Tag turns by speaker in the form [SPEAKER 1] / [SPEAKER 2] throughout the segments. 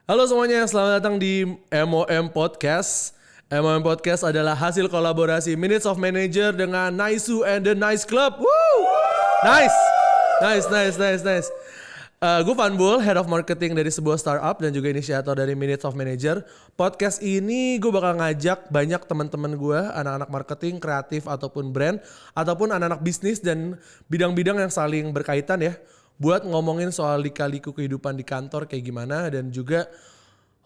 [SPEAKER 1] Halo semuanya, selamat datang di MOM Podcast. MOM Podcast adalah hasil kolaborasi Minutes of Manager dengan Naisu and the Nice Club. Woo! Nice. Gue Fanbul, Head of Marketing dari sebuah startup dan juga inisiator dari Minutes of Manager. Podcast ini gue bakal ngajak banyak teman-teman gue, anak-anak marketing, kreatif ataupun brand, ataupun anak-anak bisnis dan bidang-bidang yang saling berkaitan ya. Buat ngomongin soal lika-liku kehidupan di kantor kayak gimana dan juga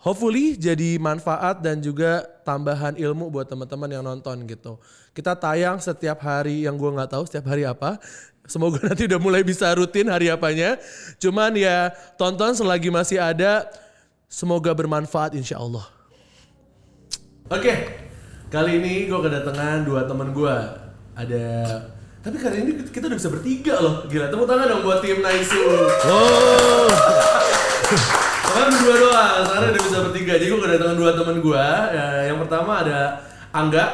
[SPEAKER 1] hopefully jadi manfaat dan juga tambahan ilmu buat teman-teman yang nonton gitu. Kita tayang setiap hari yang gue nggak tahu setiap hari apa. Semoga nanti udah mulai bisa rutin hari apanya. Cuman ya tonton selagi masih ada. Semoga bermanfaat insya Allah. Oke, kali ini gue kedatangan dua teman gue. Tapi kali ini kita udah bisa bertiga loh. Gila, tepuk tangan dong buat tim Naisu. Wow. Kemarin berdua doang, sekarang udah bisa bertiga. Jadi gue kedatangan dua teman gue. Yang pertama ada Angga.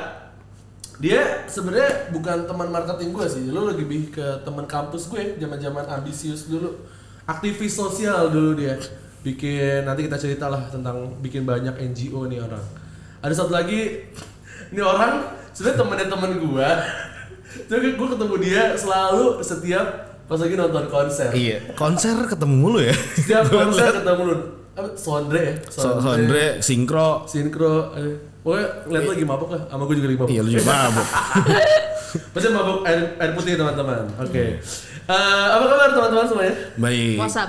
[SPEAKER 1] Dia sebenarnya bukan teman marketing gue sih. Lu lebih ke teman kampus gue, zaman-zaman ambisius dulu. Aktivis sosial dulu dia. Nanti kita cerita lah tentang bikin banyak NGO nih orang. Ada satu lagi, ini orang sebenarnya temennya temen gue. Jadi gue ketemu dia selalu setiap pas lagi nonton konser.
[SPEAKER 2] Iya, konser ketemu mulu ya.
[SPEAKER 1] Setiap konser ketemu lu. Sondre ya?
[SPEAKER 2] Sondre, Sinkro.
[SPEAKER 1] Pokoknya lihat lagi mabuk lah, sama gue juga lagi mabuk.
[SPEAKER 2] Iya, lu juga mabuk.
[SPEAKER 1] Pasti mabuk air putih teman-teman. Oke. Apa kabar teman-teman semuanya?
[SPEAKER 2] Baik.
[SPEAKER 1] Puasa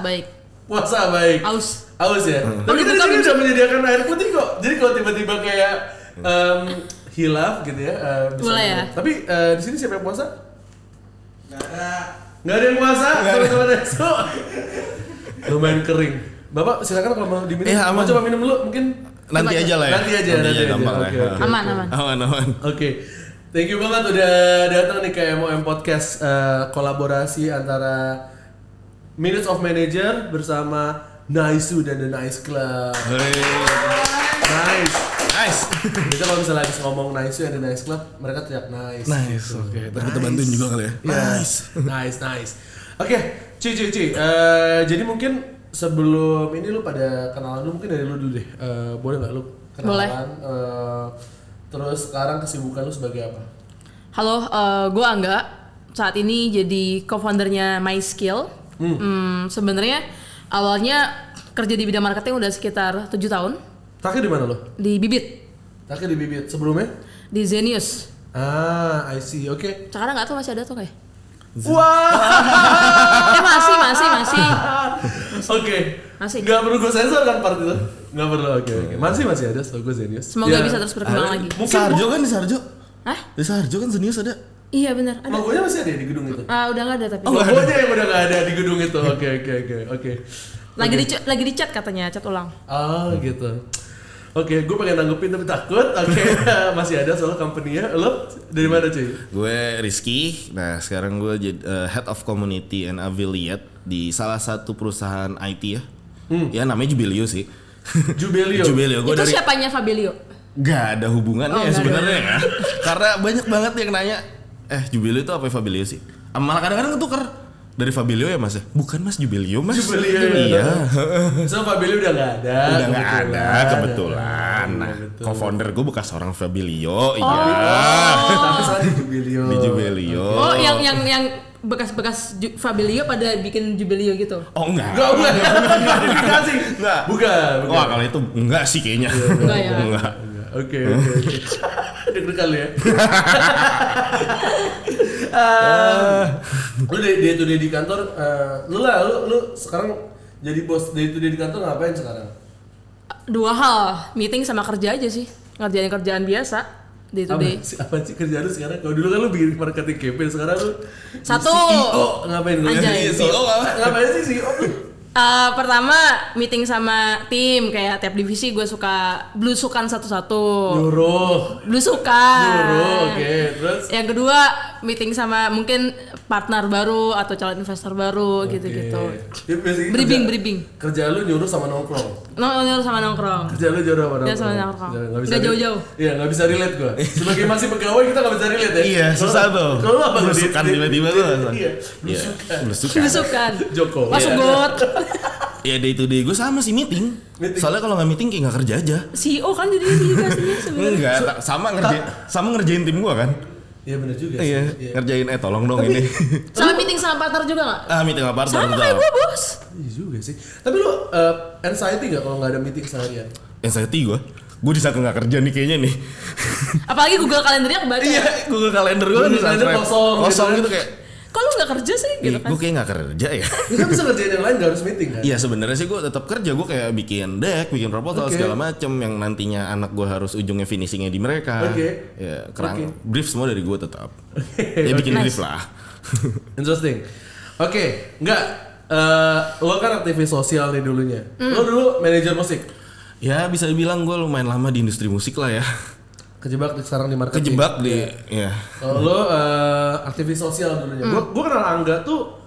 [SPEAKER 1] baik. Aus ya? Tapi kita di sini udah menyediakan air putih kok. Jadi kalau tiba-tiba kayak hilaf gitu ya, bisa
[SPEAKER 3] boleh ya.
[SPEAKER 1] Tapi di sini siapa yang puasa? Nggak ada yang puasa, teman-teman. So, lumayan kering. Bapak silakan kalau mau diminum. Mau coba minum dulu mungkin.
[SPEAKER 2] Nanti aja lah ya.
[SPEAKER 1] Nanti aja.
[SPEAKER 2] Gampang lah.
[SPEAKER 1] Okay.
[SPEAKER 3] Aman.
[SPEAKER 1] Oke. Thank you banget udah datang nih ke MOM Podcast, kolaborasi antara Minutes of Manager bersama Naisu dan The Nice Club. Nice. Bisa kalau misalnya lagi ngomong Naisu and The Nice Club, mereka teriak nice.
[SPEAKER 2] Nice. Oke. Ntar kita bantuin juga kali ya.
[SPEAKER 1] Nice. Oke, Ci. Jadi mungkin sebelum ini lu pada kenalan dulu, mungkin dari lu dulu deh. Boleh nggak lu kenalan? Terus sekarang kesibukan lu sebagai apa?
[SPEAKER 3] Halo, gue Angga. Saat ini jadi co-foundernya MySkill. Sebenarnya awalnya kerja di bidang marketing udah sekitar 7 tahun.
[SPEAKER 1] Terakhir di mana lo?
[SPEAKER 3] Di Bibit.
[SPEAKER 1] Terakhir di Bibit. Sebelumnya?
[SPEAKER 3] Di Zenius.
[SPEAKER 1] I see. Oke.
[SPEAKER 3] Sekarang nggak tahu masih ada tuh kayak.
[SPEAKER 1] Wah.
[SPEAKER 3] Masih.
[SPEAKER 1] Oke.
[SPEAKER 3] Masih.
[SPEAKER 1] Gak perlu gue sensor kan part itu? Gak perlu. Oke. Masih ada. Setahu gue Zenius.
[SPEAKER 3] Semoga bisa terus berkembang lagi.
[SPEAKER 2] Sarjo kan di Sarjo.
[SPEAKER 3] Hah?
[SPEAKER 2] Di Sarjo kan Zenius ada.
[SPEAKER 3] Iya benar. Ada.
[SPEAKER 1] Logonya masih ada di gedung itu?
[SPEAKER 3] Udah nggak ada tapi.
[SPEAKER 1] Logonya yang udah nggak ada di gedung itu. Oke.
[SPEAKER 3] Lagi di chat katanya, chat ulang.
[SPEAKER 1] Gitu. Oke, gue pengen nanggepin tapi takut. Oke, masih ada soal company-nya. Lo dari mana cuy?
[SPEAKER 2] Gue Rizky. Nah sekarang gue jadi Head of Community and Affiliate di salah satu perusahaan IT ya. Ya namanya Jubilio sih.
[SPEAKER 1] Jubilio.
[SPEAKER 2] Gue
[SPEAKER 3] Itu siapanya Fabilio?
[SPEAKER 2] Gak ada hubungannya sebenarnya ya. Karena banyak banget yang nanya, Jubilio itu apa Fabilio sih? Malah kadang-kadang ketukar. Dari Fabilio ya mas? Bukan mas, Jubilio mas.
[SPEAKER 1] Iya. So Fabilio udah nggak ada.
[SPEAKER 2] Udah nggak ada kebetulan. Nah, co-founder gue bekas orang Fabilio. Iya.
[SPEAKER 1] Tapi salah di Jubilio.
[SPEAKER 2] Di Jubilio.
[SPEAKER 3] Oh, yang bekas-bekas Fabilio pada bikin Jubilio gitu?
[SPEAKER 2] Oh enggak.
[SPEAKER 1] Enggak. Bukan.
[SPEAKER 2] Wah kalau itu enggak sih kayaknya.
[SPEAKER 3] Enggak ya.
[SPEAKER 2] Enggak.
[SPEAKER 1] Oke. Deg-degan ya. Lu day to day di kantor, lu sekarang jadi bos day to day di kantor ngapain sekarang?
[SPEAKER 3] 2 hal, meeting sama kerja aja sih. Ngerjain kerjaan biasa day to day.
[SPEAKER 1] Apa sih kerjaan lu sekarang? Kalau dulu kan lu bikin marketing campaign, sekarang lu
[SPEAKER 3] Satu.
[SPEAKER 1] CEO ngapain lu?
[SPEAKER 2] CEO
[SPEAKER 1] ngapain sih CEO?
[SPEAKER 3] Pertama meeting sama tim, kayak tiap divisi gue suka blusukan satu-satu. Blusukan.
[SPEAKER 1] Oke. Terus?
[SPEAKER 3] Yang kedua meeting sama mungkin partner baru atau calon investor baru gitu-gitu. Briefing.
[SPEAKER 1] Kerja lu nyuruh sama nongkrong.
[SPEAKER 3] Nyuruh sama nongkrong.
[SPEAKER 1] Kerja lu nyuruh sama nongkrong.
[SPEAKER 3] Sama nongkrong.
[SPEAKER 1] Nggak
[SPEAKER 3] jauh-jauh.
[SPEAKER 1] Iya, nggak bisa relate gua. Sebagai masih pegawai kita nggak bisa relate ya.
[SPEAKER 2] Iya, susah tuh.
[SPEAKER 1] Kalau lu apa?
[SPEAKER 2] Blusukan tiba-tiba tuh.
[SPEAKER 1] Iya.
[SPEAKER 2] Blusukan.
[SPEAKER 1] Joko.
[SPEAKER 3] Masuk got.
[SPEAKER 2] Ya day to day gue sama sih meeting. Soalnya kalau nggak meeting kayak nggak kerja aja.
[SPEAKER 3] CEO kan jadi juga sih sebenarnya.
[SPEAKER 2] Enggak, sama ngerjain tim gue kan.
[SPEAKER 1] Iya benar juga sih.
[SPEAKER 2] Iya, ngerjain tolong dong ini.
[SPEAKER 3] Sama meeting sama partner juga nggak?
[SPEAKER 2] Meeting apa partner?
[SPEAKER 3] Sama kayak gue bos.
[SPEAKER 1] Iya juga sih. Tapi lu anxiety nggak kalau nggak ada meeting seharian?
[SPEAKER 2] Anxiety gue di saat nggak kerja nih kayaknya nih.
[SPEAKER 3] Apalagi Google Kalendernya kebaca.
[SPEAKER 2] Iya, Google Calendar gue kan di saat
[SPEAKER 1] Calendar kosong
[SPEAKER 2] gitu kayak.
[SPEAKER 3] Kok lu nggak kerja sih gitu kan?
[SPEAKER 2] Gue kayak nggak kerja ya.
[SPEAKER 1] Lu kan bisa ngerjain yang lain nggak harus meeting kan?
[SPEAKER 2] Iya sebenarnya sih gue tetap kerja, gue kayak bikin deck, bikin proposal segala macem yang nantinya anak gue harus ujungnya finishingnya di mereka. Ya brief semua dari gue tetap. Ya bikin brief lah.
[SPEAKER 1] Interesting. Oke, enggak. Lo kan aktivis sosial nih dulunya. Lo dulu manajer musik.
[SPEAKER 2] Ya bisa dibilang gue lumayan lama di industri musik lah ya.
[SPEAKER 1] Kejebak sekarang di marketing.
[SPEAKER 2] Kejebak di, ya.
[SPEAKER 1] Kalau lo aktivis sosial dulunya. Gue kenal Angga tuh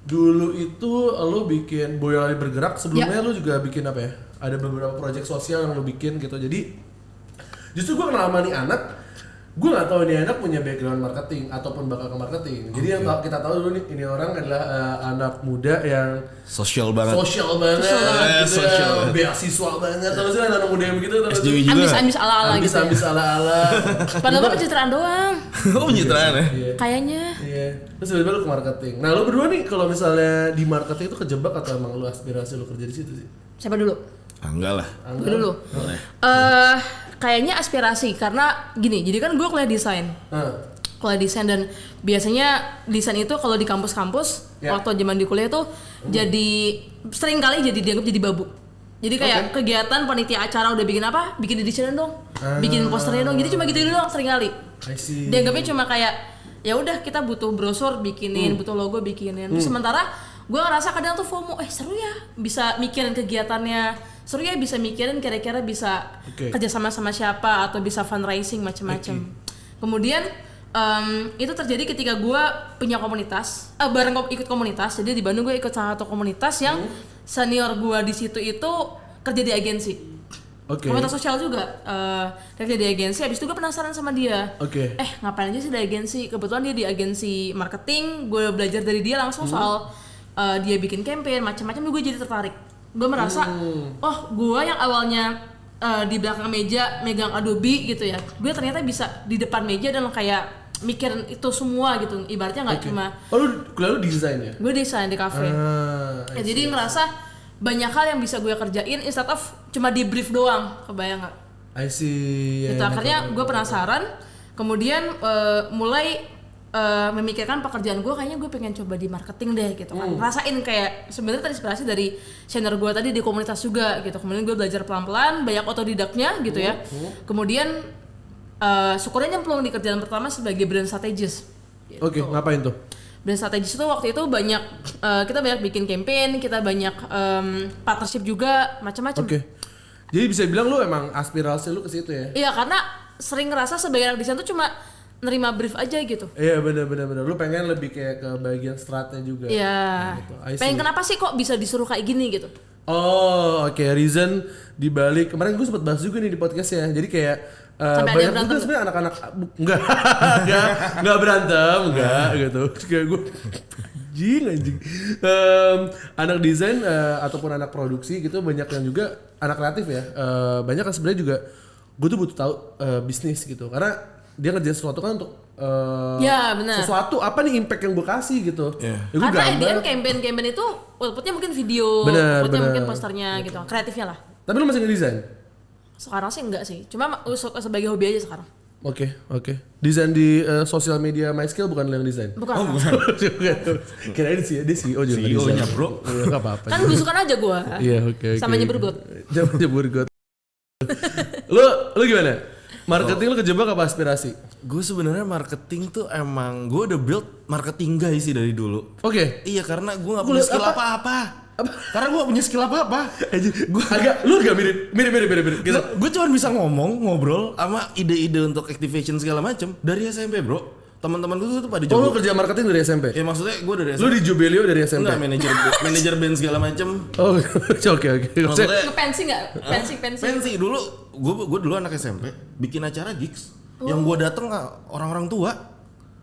[SPEAKER 1] dulu itu lo bikin Boyolali Bergerak. Sebelumnya lo juga bikin apa ya? Ada beberapa proyek sosial yang lo bikin gitu. Jadi justru gue kenal sama nih anak. Gue nggak tahu ini anak punya background marketing ataupun bakal ke marketing. Jadi yang kita tahu dulu nih, ini orang adalah anak muda yang
[SPEAKER 2] sosial banget,
[SPEAKER 1] gitu, beasiswa banget. Terus anak muda yang begitu,
[SPEAKER 2] SJW juga,
[SPEAKER 3] ambis ala-ala gitu.
[SPEAKER 1] Ambis ala-ala.
[SPEAKER 3] Padahal kan pencitraan doang.
[SPEAKER 2] Oh pencitraan ya?
[SPEAKER 3] Kayaknya.
[SPEAKER 1] Iya. Terus tiba-tiba lu ke marketing. Nah lu berdua nih kalau misalnya di marketing itu kejebak atau emang lu aspirasi lu kerja di situ sih?
[SPEAKER 3] Siapa dulu?
[SPEAKER 2] Enggak lah.
[SPEAKER 3] Gue dulu. Kayaknya aspirasi karena gini, jadi kan gue kuliah desain. Kuliah desain dan biasanya desain itu kalau di kampus-kampus waktu zaman di kuliah tuh jadi sering kali jadi dianggap jadi babu. Jadi kayak kegiatan panitia acara udah bikin apa? Bikin desain dong. Bikin posternya dong. Jadi cuma gitu doang sering kali. Dianggapnya cuma kayak ya udah kita butuh brosur bikinin, butuh logo bikinin. Terus sementara gue ngerasa kadang tuh FOMO, seru ya bisa mikirin kegiatannya, seru ya bisa mikirin kira-kira bisa kerja sama siapa atau bisa fundraising macam-macam. Kemudian itu terjadi ketika gue punya komunitas, bareng ikut komunitas. Jadi di Bandung gue ikut salah satu komunitas yang senior gue di situ itu kerja di agensi. Komunitas sosial juga, kerja di agensi. Habis itu gue penasaran sama dia. Ngapain aja sih di agensi? Kebetulan dia di agensi marketing. Gue belajar dari dia langsung soal dia bikin campaign macam-macam. Gue jadi tertarik. Gue merasa, gue yang awalnya di belakang meja megang Adobe gitu ya, gue ternyata bisa di depan meja dan kayak mikirin itu semua gitu. Ibaratnya nggak cuma.
[SPEAKER 1] Lu kuliah lu desain ya?
[SPEAKER 3] Gue desain di kafe. Jadi ngerasa banyak hal yang bisa gue kerjain instead of cuma di brief doang, kebayang nggak?
[SPEAKER 1] I see.
[SPEAKER 3] Itu akhirnya gue penasaran, kemudian mulai memikirkan pekerjaan gue, kayaknya gue pengen coba di marketing deh gitu kan. Rasain kayak sebenarnya terinspirasi dari senior gue tadi di komunitas juga gitu. Kemudian gue belajar pelan-pelan, banyak otodidaknya gitu ya. Kemudian syukurnya nyemplung di kerjaan pertama sebagai brand strategist. Gitu.
[SPEAKER 1] Ngapain tuh?
[SPEAKER 3] Brand strategist itu waktu itu banyak kita banyak bikin campaign, kita banyak partnership juga macam-macam.
[SPEAKER 1] Jadi bisa bilang lu emang aspirasi lu ke situ ya?
[SPEAKER 3] Iya, karena sering ngerasa sebagai anak desain tuh cuma nerima brief aja gitu.
[SPEAKER 1] Iya benar. Lu pengen lebih kayak ke bagian stratnya juga.
[SPEAKER 3] Iya. Gitu. Pengen kenapa sih kok bisa disuruh kayak gini gitu?
[SPEAKER 1] Reason dibalik kemarin gue sempat bahas juga nih di podcast ya. Jadi kayak banyak juga sebenarnya anak-anak enggak berantem gitu. Kayak gue anjing. Anak desain ataupun anak produksi gitu banyak yang juga anak kreatif ya. Banyak kan sebenarnya juga gue tuh butuh tahu bisnis gitu. Karena dia ngerjain sesuatu kan untuk
[SPEAKER 3] benar.
[SPEAKER 1] Sesuatu apa nih impact yang gue kasih gitu.
[SPEAKER 3] Karena idean campaign itu outputnya mungkin video, outputnya mungkin posternya gitu, kreatifnya lah.
[SPEAKER 1] Tapi lu masih ngedesain?
[SPEAKER 3] Sekarang sih enggak sih, cuma sebagai hobi aja sekarang.
[SPEAKER 1] Oke. Desain di sosial media MySkill bukan yang desain?
[SPEAKER 3] Bukan.
[SPEAKER 1] Kirain sih dia CEO juga.
[SPEAKER 2] CEO-nya bro.
[SPEAKER 1] Iya nggak apa-apa.
[SPEAKER 3] Kan belusukan aja gua.
[SPEAKER 1] Iya oke.
[SPEAKER 3] Sama nyebur got.
[SPEAKER 1] Lu gimana? Marketing lu kejebak apa aspirasi?
[SPEAKER 2] Gue sebenarnya marketing tuh emang gue udah build marketing guys sih dari dulu. Iya karena gue nggak punya skill apa-apa. Karena gue gak punya skill apa-apa. Lu agak mirip gitu. Gue cuma bisa ngobrol sama ide-ide untuk activation segala macem dari SMP bro. Teman-teman gue tuh pada
[SPEAKER 1] lu kerja marketing dari SMP?
[SPEAKER 2] Ya maksudnya gue dari SMP.
[SPEAKER 1] Lu di Jubelio dari SMP?
[SPEAKER 2] Enggak, manajer band segala macem.
[SPEAKER 1] Oke.
[SPEAKER 3] Maksudnya ngepensi nggak? Pensi
[SPEAKER 2] dulu. Gue dulu anak SMP bikin acara gigs yang gue dateng orang-orang tua.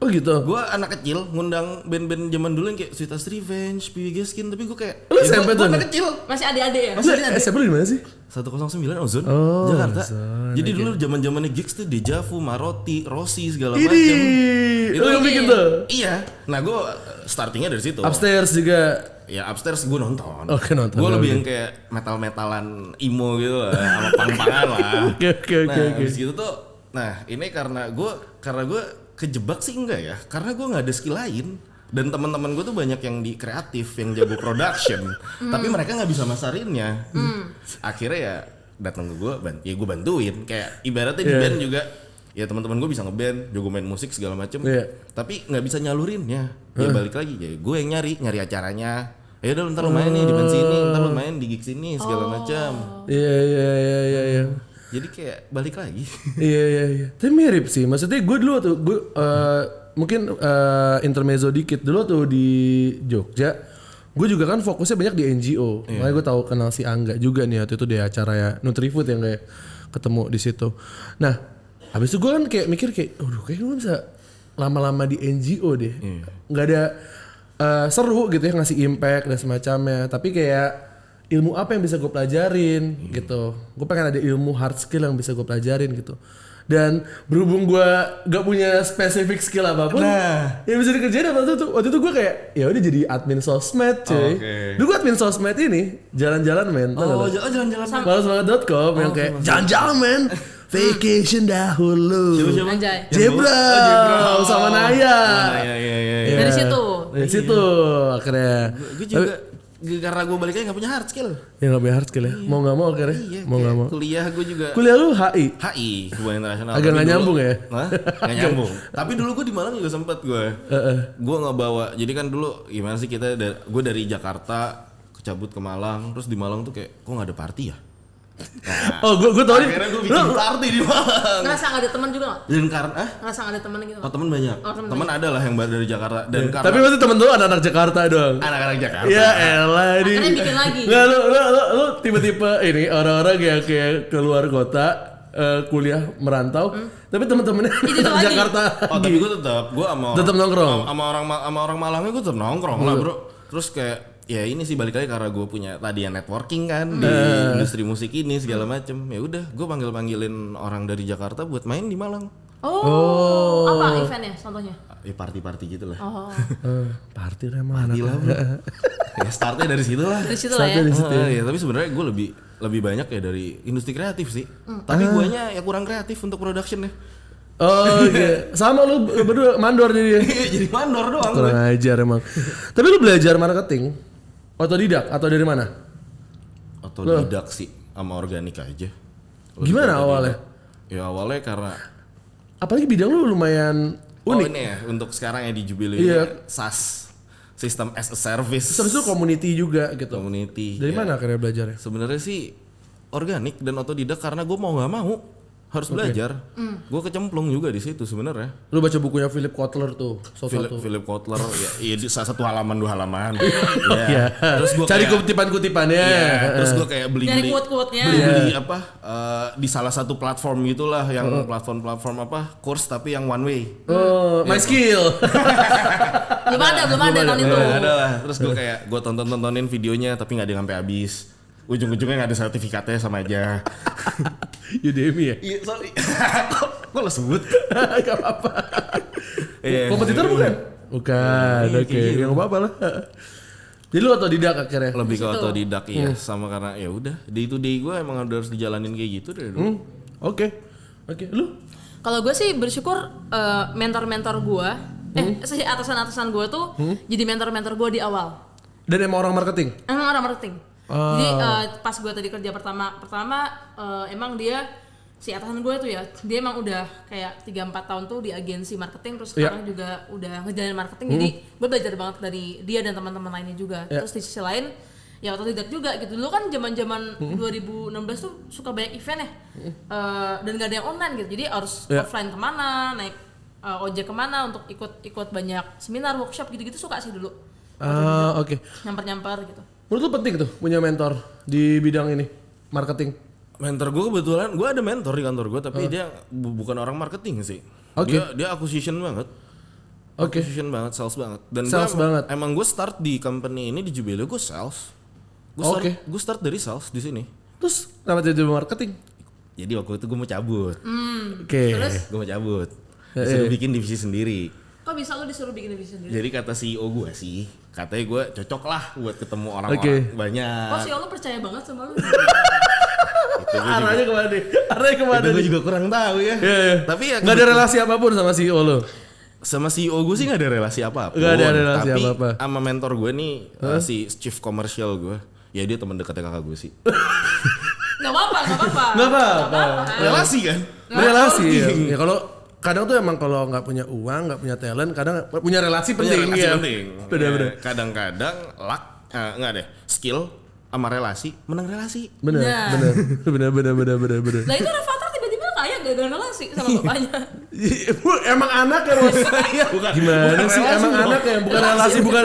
[SPEAKER 1] Oh gitu.
[SPEAKER 2] Gue anak kecil ngundang band-band zaman dulu yang kayak Sweetest Revenge, PW Gaskin, tapi gue kayak
[SPEAKER 1] lu SMP tuh?
[SPEAKER 2] Gue anak kecil.
[SPEAKER 3] Masih adik-adik ya?
[SPEAKER 2] Masih adik-adik.
[SPEAKER 1] SMP lu di mana sih?
[SPEAKER 2] 109 Ozone,
[SPEAKER 1] Oh,
[SPEAKER 2] Jakarta.
[SPEAKER 1] Ozone,
[SPEAKER 2] Jadi
[SPEAKER 1] oke.
[SPEAKER 2] dulu zaman-zamannya gigs tuh Deja Vu, Marotti, Rossi segala
[SPEAKER 1] Ini,
[SPEAKER 2] macam.
[SPEAKER 1] lu yang bikin tuh?
[SPEAKER 2] Iya. Nah gue startingnya dari situ.
[SPEAKER 1] Upstairs juga.
[SPEAKER 2] Ya upstairs gue nonton.
[SPEAKER 1] Oke, nonton.
[SPEAKER 2] Gue lebih
[SPEAKER 1] Oke.
[SPEAKER 2] yang kayak metal-metalan emo gitu lah, sama pang-pangan lah.
[SPEAKER 1] Oke.
[SPEAKER 2] Nah habis gitu tuh, nah ini karena gue kejebak sih enggak ya, karena gue nggak ada skill lain. Dan teman-teman gue tuh banyak yang di kreatif, yang jago production, tapi mereka nggak bisa masarinnya. Akhirnya ya datang ke gue, ya gue bantuin. Kayak ibaratnya di band juga, ya teman-teman gue bisa ngeband, jago main musik segala macem, tapi nggak bisa nyalurinnya. Ya balik lagi, ya gue yang nyari acaranya. Ya udah ntar lu main nih di band sini, ntar lu main di gigs sini segala macam.
[SPEAKER 1] Iya.
[SPEAKER 2] Jadi kayak balik lagi.
[SPEAKER 1] Iya. Tapi mirip sih. Maksudnya gue dulu tuh mungkin intermezzo dikit dulu tuh di Jogja. Gue juga kan fokusnya banyak di NGO. Makanya gue tahu kenal si Angga juga nih waktu itu di acara ya Nutrifood yang kayak ketemu di situ. Nah, habis itu gue kan kayak mikir kayak, kayak gue bisa lama-lama di NGO deh. Nggak ada seru gitu ya ngasih impact dan semacamnya. Tapi kayak ilmu apa yang bisa gue pelajarin gitu. Gue pengen ada ilmu hard skill yang bisa gue pelajarin gitu. Dan berhubung gue gak punya spesifik skill apapun, yang bisa dikerjain waktu itu gue kayak ya udah jadi admin sosmed cuy. Dulu gue admin sosmed ini jalan-jalan men.
[SPEAKER 2] Jalan-jalan.
[SPEAKER 1] Malesbanget.com yang kayak jalan-jalan men. Vacation dahulu.
[SPEAKER 3] Anjay.
[SPEAKER 1] Jebra sama Naya.
[SPEAKER 2] Iya.
[SPEAKER 3] Dari situ.
[SPEAKER 1] Dari situ akhirnya.
[SPEAKER 2] Gue juga karena gue baliknya nggak punya hard skill.
[SPEAKER 1] Ya nggak punya hard skill ya. Mau nggak mau akhirnya.
[SPEAKER 2] Iya,
[SPEAKER 1] Mau nggak mau.
[SPEAKER 2] Kuliah gue juga.
[SPEAKER 1] Kuliah lu HI.
[SPEAKER 2] Hubungan internasional.
[SPEAKER 1] Agak nggak nyambung ya?
[SPEAKER 2] Nggak nyambung. Tapi dulu gue di Malang juga sempet gue. Gue nggak bawa. Jadi kan dulu gimana sih kita? Gue dari Jakarta cabut ke Malang. Terus di Malang tuh kayak kok nggak ada party ya? Nah,
[SPEAKER 1] gue tau nih.
[SPEAKER 2] akhirnya gue bikin party di Malang.
[SPEAKER 3] Ngerasa gak ada teman juga gak?
[SPEAKER 2] Dan karena
[SPEAKER 3] Ngerasa gak ada teman gitu?
[SPEAKER 2] oh temen banyak. Temen ada lah yang dari Jakarta. Dan karena
[SPEAKER 1] Tapi pasti temen lu anak-anak Jakarta dong.
[SPEAKER 2] anak-anak Jakarta.
[SPEAKER 1] Ya elah di.
[SPEAKER 3] Akhirnya bikin lagi.
[SPEAKER 1] Nggak lu tipe-tipe ini orang-orang yang kayak keluar kota kuliah merantau. Tapi temen-temennya
[SPEAKER 3] Itu
[SPEAKER 1] anak
[SPEAKER 3] lagi.
[SPEAKER 1] Jakarta.
[SPEAKER 2] Oh tapi gue
[SPEAKER 1] Tetap nongkrong.
[SPEAKER 2] sama orang Malangnya gue tetap nongkrong lah bro. Terus kayak ya ini sih balik lagi karena gue punya tadi yang networking kan di industri musik ini segala macem. Ya udah gue panggilin orang dari Jakarta buat main di Malang.
[SPEAKER 3] Apa eventnya contohnya?
[SPEAKER 2] Ya party gitu lah.
[SPEAKER 1] Party lah emang anak.
[SPEAKER 2] Gila bro. Ya startnya dari situ lah.
[SPEAKER 3] Dari situ lah ya.
[SPEAKER 2] Ya tapi sebenarnya gue lebih banyak ya dari industri kreatif sih. Tapi guanya ya kurang kreatif untuk production ya.
[SPEAKER 1] Oke. Sama lu berdua mandor jadi.
[SPEAKER 2] Jadi mandor doang.
[SPEAKER 1] Kurang ajar emang. Tapi lu belajar marketing otodidak atau dari mana?
[SPEAKER 2] Otodidak sih sama organik aja.
[SPEAKER 1] Gimana awalnya?
[SPEAKER 2] Ya awalnya karena
[SPEAKER 1] Apalagi bidang lu lumayan unik.
[SPEAKER 2] ini ya untuk sekarang ya di Jubilee SaaS, System as a Service.
[SPEAKER 1] Habis itu community juga gitu.
[SPEAKER 2] Community.
[SPEAKER 1] Dari
[SPEAKER 2] ya.
[SPEAKER 1] mana akhirnya belajarnya?
[SPEAKER 2] Sebenarnya sih organik dan otodidak karena gue mau nggak mau harus belajar. Gue kecemplung juga di situ sebenarnya.
[SPEAKER 1] Lu baca bukunya Philip Kotler tuh,
[SPEAKER 2] Philip Kotler ya di salah satu halaman 2 halaman.
[SPEAKER 1] Ya.
[SPEAKER 2] Terus gue
[SPEAKER 1] cari kutipan-kutipannya.
[SPEAKER 2] terus gue kayak beli
[SPEAKER 3] Dari quote-quote-nya.
[SPEAKER 2] beli apa di salah satu platform gitulah yang platform apa course tapi yang one way.
[SPEAKER 1] Oh, my skill.
[SPEAKER 3] Belum ada tahun itu.
[SPEAKER 2] Nah, ada lah. Terus gue kayak gue tontonin videonya tapi nggak ada yang sampai habis. Ujung-ujungnya nggak ada sertifikatnya sama aja.
[SPEAKER 1] Udemy ya?
[SPEAKER 2] Iya sorry. Kok lo sebut?
[SPEAKER 1] Gak apa-apa. Kompetitor bukan? Bukan, oke. Gak apa-apa lah. Jadi lu otodidak akhirnya?
[SPEAKER 2] Lebih ke otodidak ya sama karena ya udah day to day gue emang harus dijalanin kayak gitu dari dulu.
[SPEAKER 1] Oke. Lu?
[SPEAKER 3] Kalau gue sih bersyukur mentor-mentor gue, atasan-atasan gue tuh jadi mentor-mentor gue di awal.
[SPEAKER 1] Dan emang orang marketing?
[SPEAKER 3] Emang orang marketing. Jadi pas gue tadi kerja pertama emang dia si atasan gue tuh ya, dia emang udah kayak 3-4 tahun tuh di agensi marketing, terus sekarang juga udah ngejalanin marketing. Jadi gue belajar banget dari dia dan teman-teman lainnya juga. Terus di sisi lain ya otodidak juga gitu. Dulu kan zaman-zaman 2016 tuh suka banyak event ya, dan gak ada yang online gitu. Jadi harus offline kemana, naik ojek kemana untuk ikut banyak seminar, workshop gitu-gitu suka sih dulu.
[SPEAKER 1] Oke.
[SPEAKER 3] Nyamper-nyamper gitu.
[SPEAKER 1] Menurut lu penting tuh punya mentor di bidang ini, marketing?
[SPEAKER 2] Mentor gue kebetulan, gue ada mentor di kantor gue tapi dia bukan orang marketing sih.
[SPEAKER 1] Oke.
[SPEAKER 2] Dia acquisition banget. Acquisition banget, sales banget. Dan
[SPEAKER 1] Sales banget.
[SPEAKER 2] Emang gue start di company ini di Jubileo gue sales. Gue start dari sales di sini.
[SPEAKER 1] Terus kenapa jadi marketing?
[SPEAKER 2] Jadi waktu itu gue mau cabut.
[SPEAKER 1] Oke.
[SPEAKER 3] Terus
[SPEAKER 2] Gue mau cabut. Disuruh bikin divisi sendiri.
[SPEAKER 3] kok bisa lo disuruh bikin divisi sendiri?
[SPEAKER 2] Jadi kata CEO gue sih, katanya gue cocok lah buat ketemu orang-orang banyak.
[SPEAKER 3] Oh, si lo percaya banget sama lo.
[SPEAKER 1] Arahnya kemana nih? Arahnya kemana
[SPEAKER 2] Itu gue
[SPEAKER 1] nih?
[SPEAKER 2] juga kurang tahu ya.
[SPEAKER 1] Iya.
[SPEAKER 2] Tapi ya
[SPEAKER 1] Nggak ada relasi apapun sama CEO lo?
[SPEAKER 2] sama CEO gue sih gak ada relasi apa-apa.
[SPEAKER 1] Nggak ada relasi
[SPEAKER 2] tapi
[SPEAKER 1] apa-apa.
[SPEAKER 2] sama mentor gue nih, si chief commercial gue, ya dia teman dekatnya kakak gue sih.
[SPEAKER 3] Gak apa-apa.
[SPEAKER 1] Nggak apa-apa.
[SPEAKER 2] Relasi kan?
[SPEAKER 1] Relasi ya. Kalau kadang tuh emang kalau nggak punya uang, nggak punya talent, kadang punya relasi penting
[SPEAKER 2] relasi
[SPEAKER 1] ya.
[SPEAKER 2] penting.
[SPEAKER 1] Bener-bener.
[SPEAKER 2] Ya, kadang-kadang luck, enggak deh, skill sama relasi menang relasi.
[SPEAKER 1] Bener.
[SPEAKER 3] Nah itu Rafathar tiba-tiba kaya gara-gara relasi sama bapaknya.
[SPEAKER 1] Emang anak ya bos? Gimana
[SPEAKER 2] bukan
[SPEAKER 1] sih?
[SPEAKER 2] relasi
[SPEAKER 1] Emang
[SPEAKER 2] dong.
[SPEAKER 1] anak ya, bukan relasi, bukan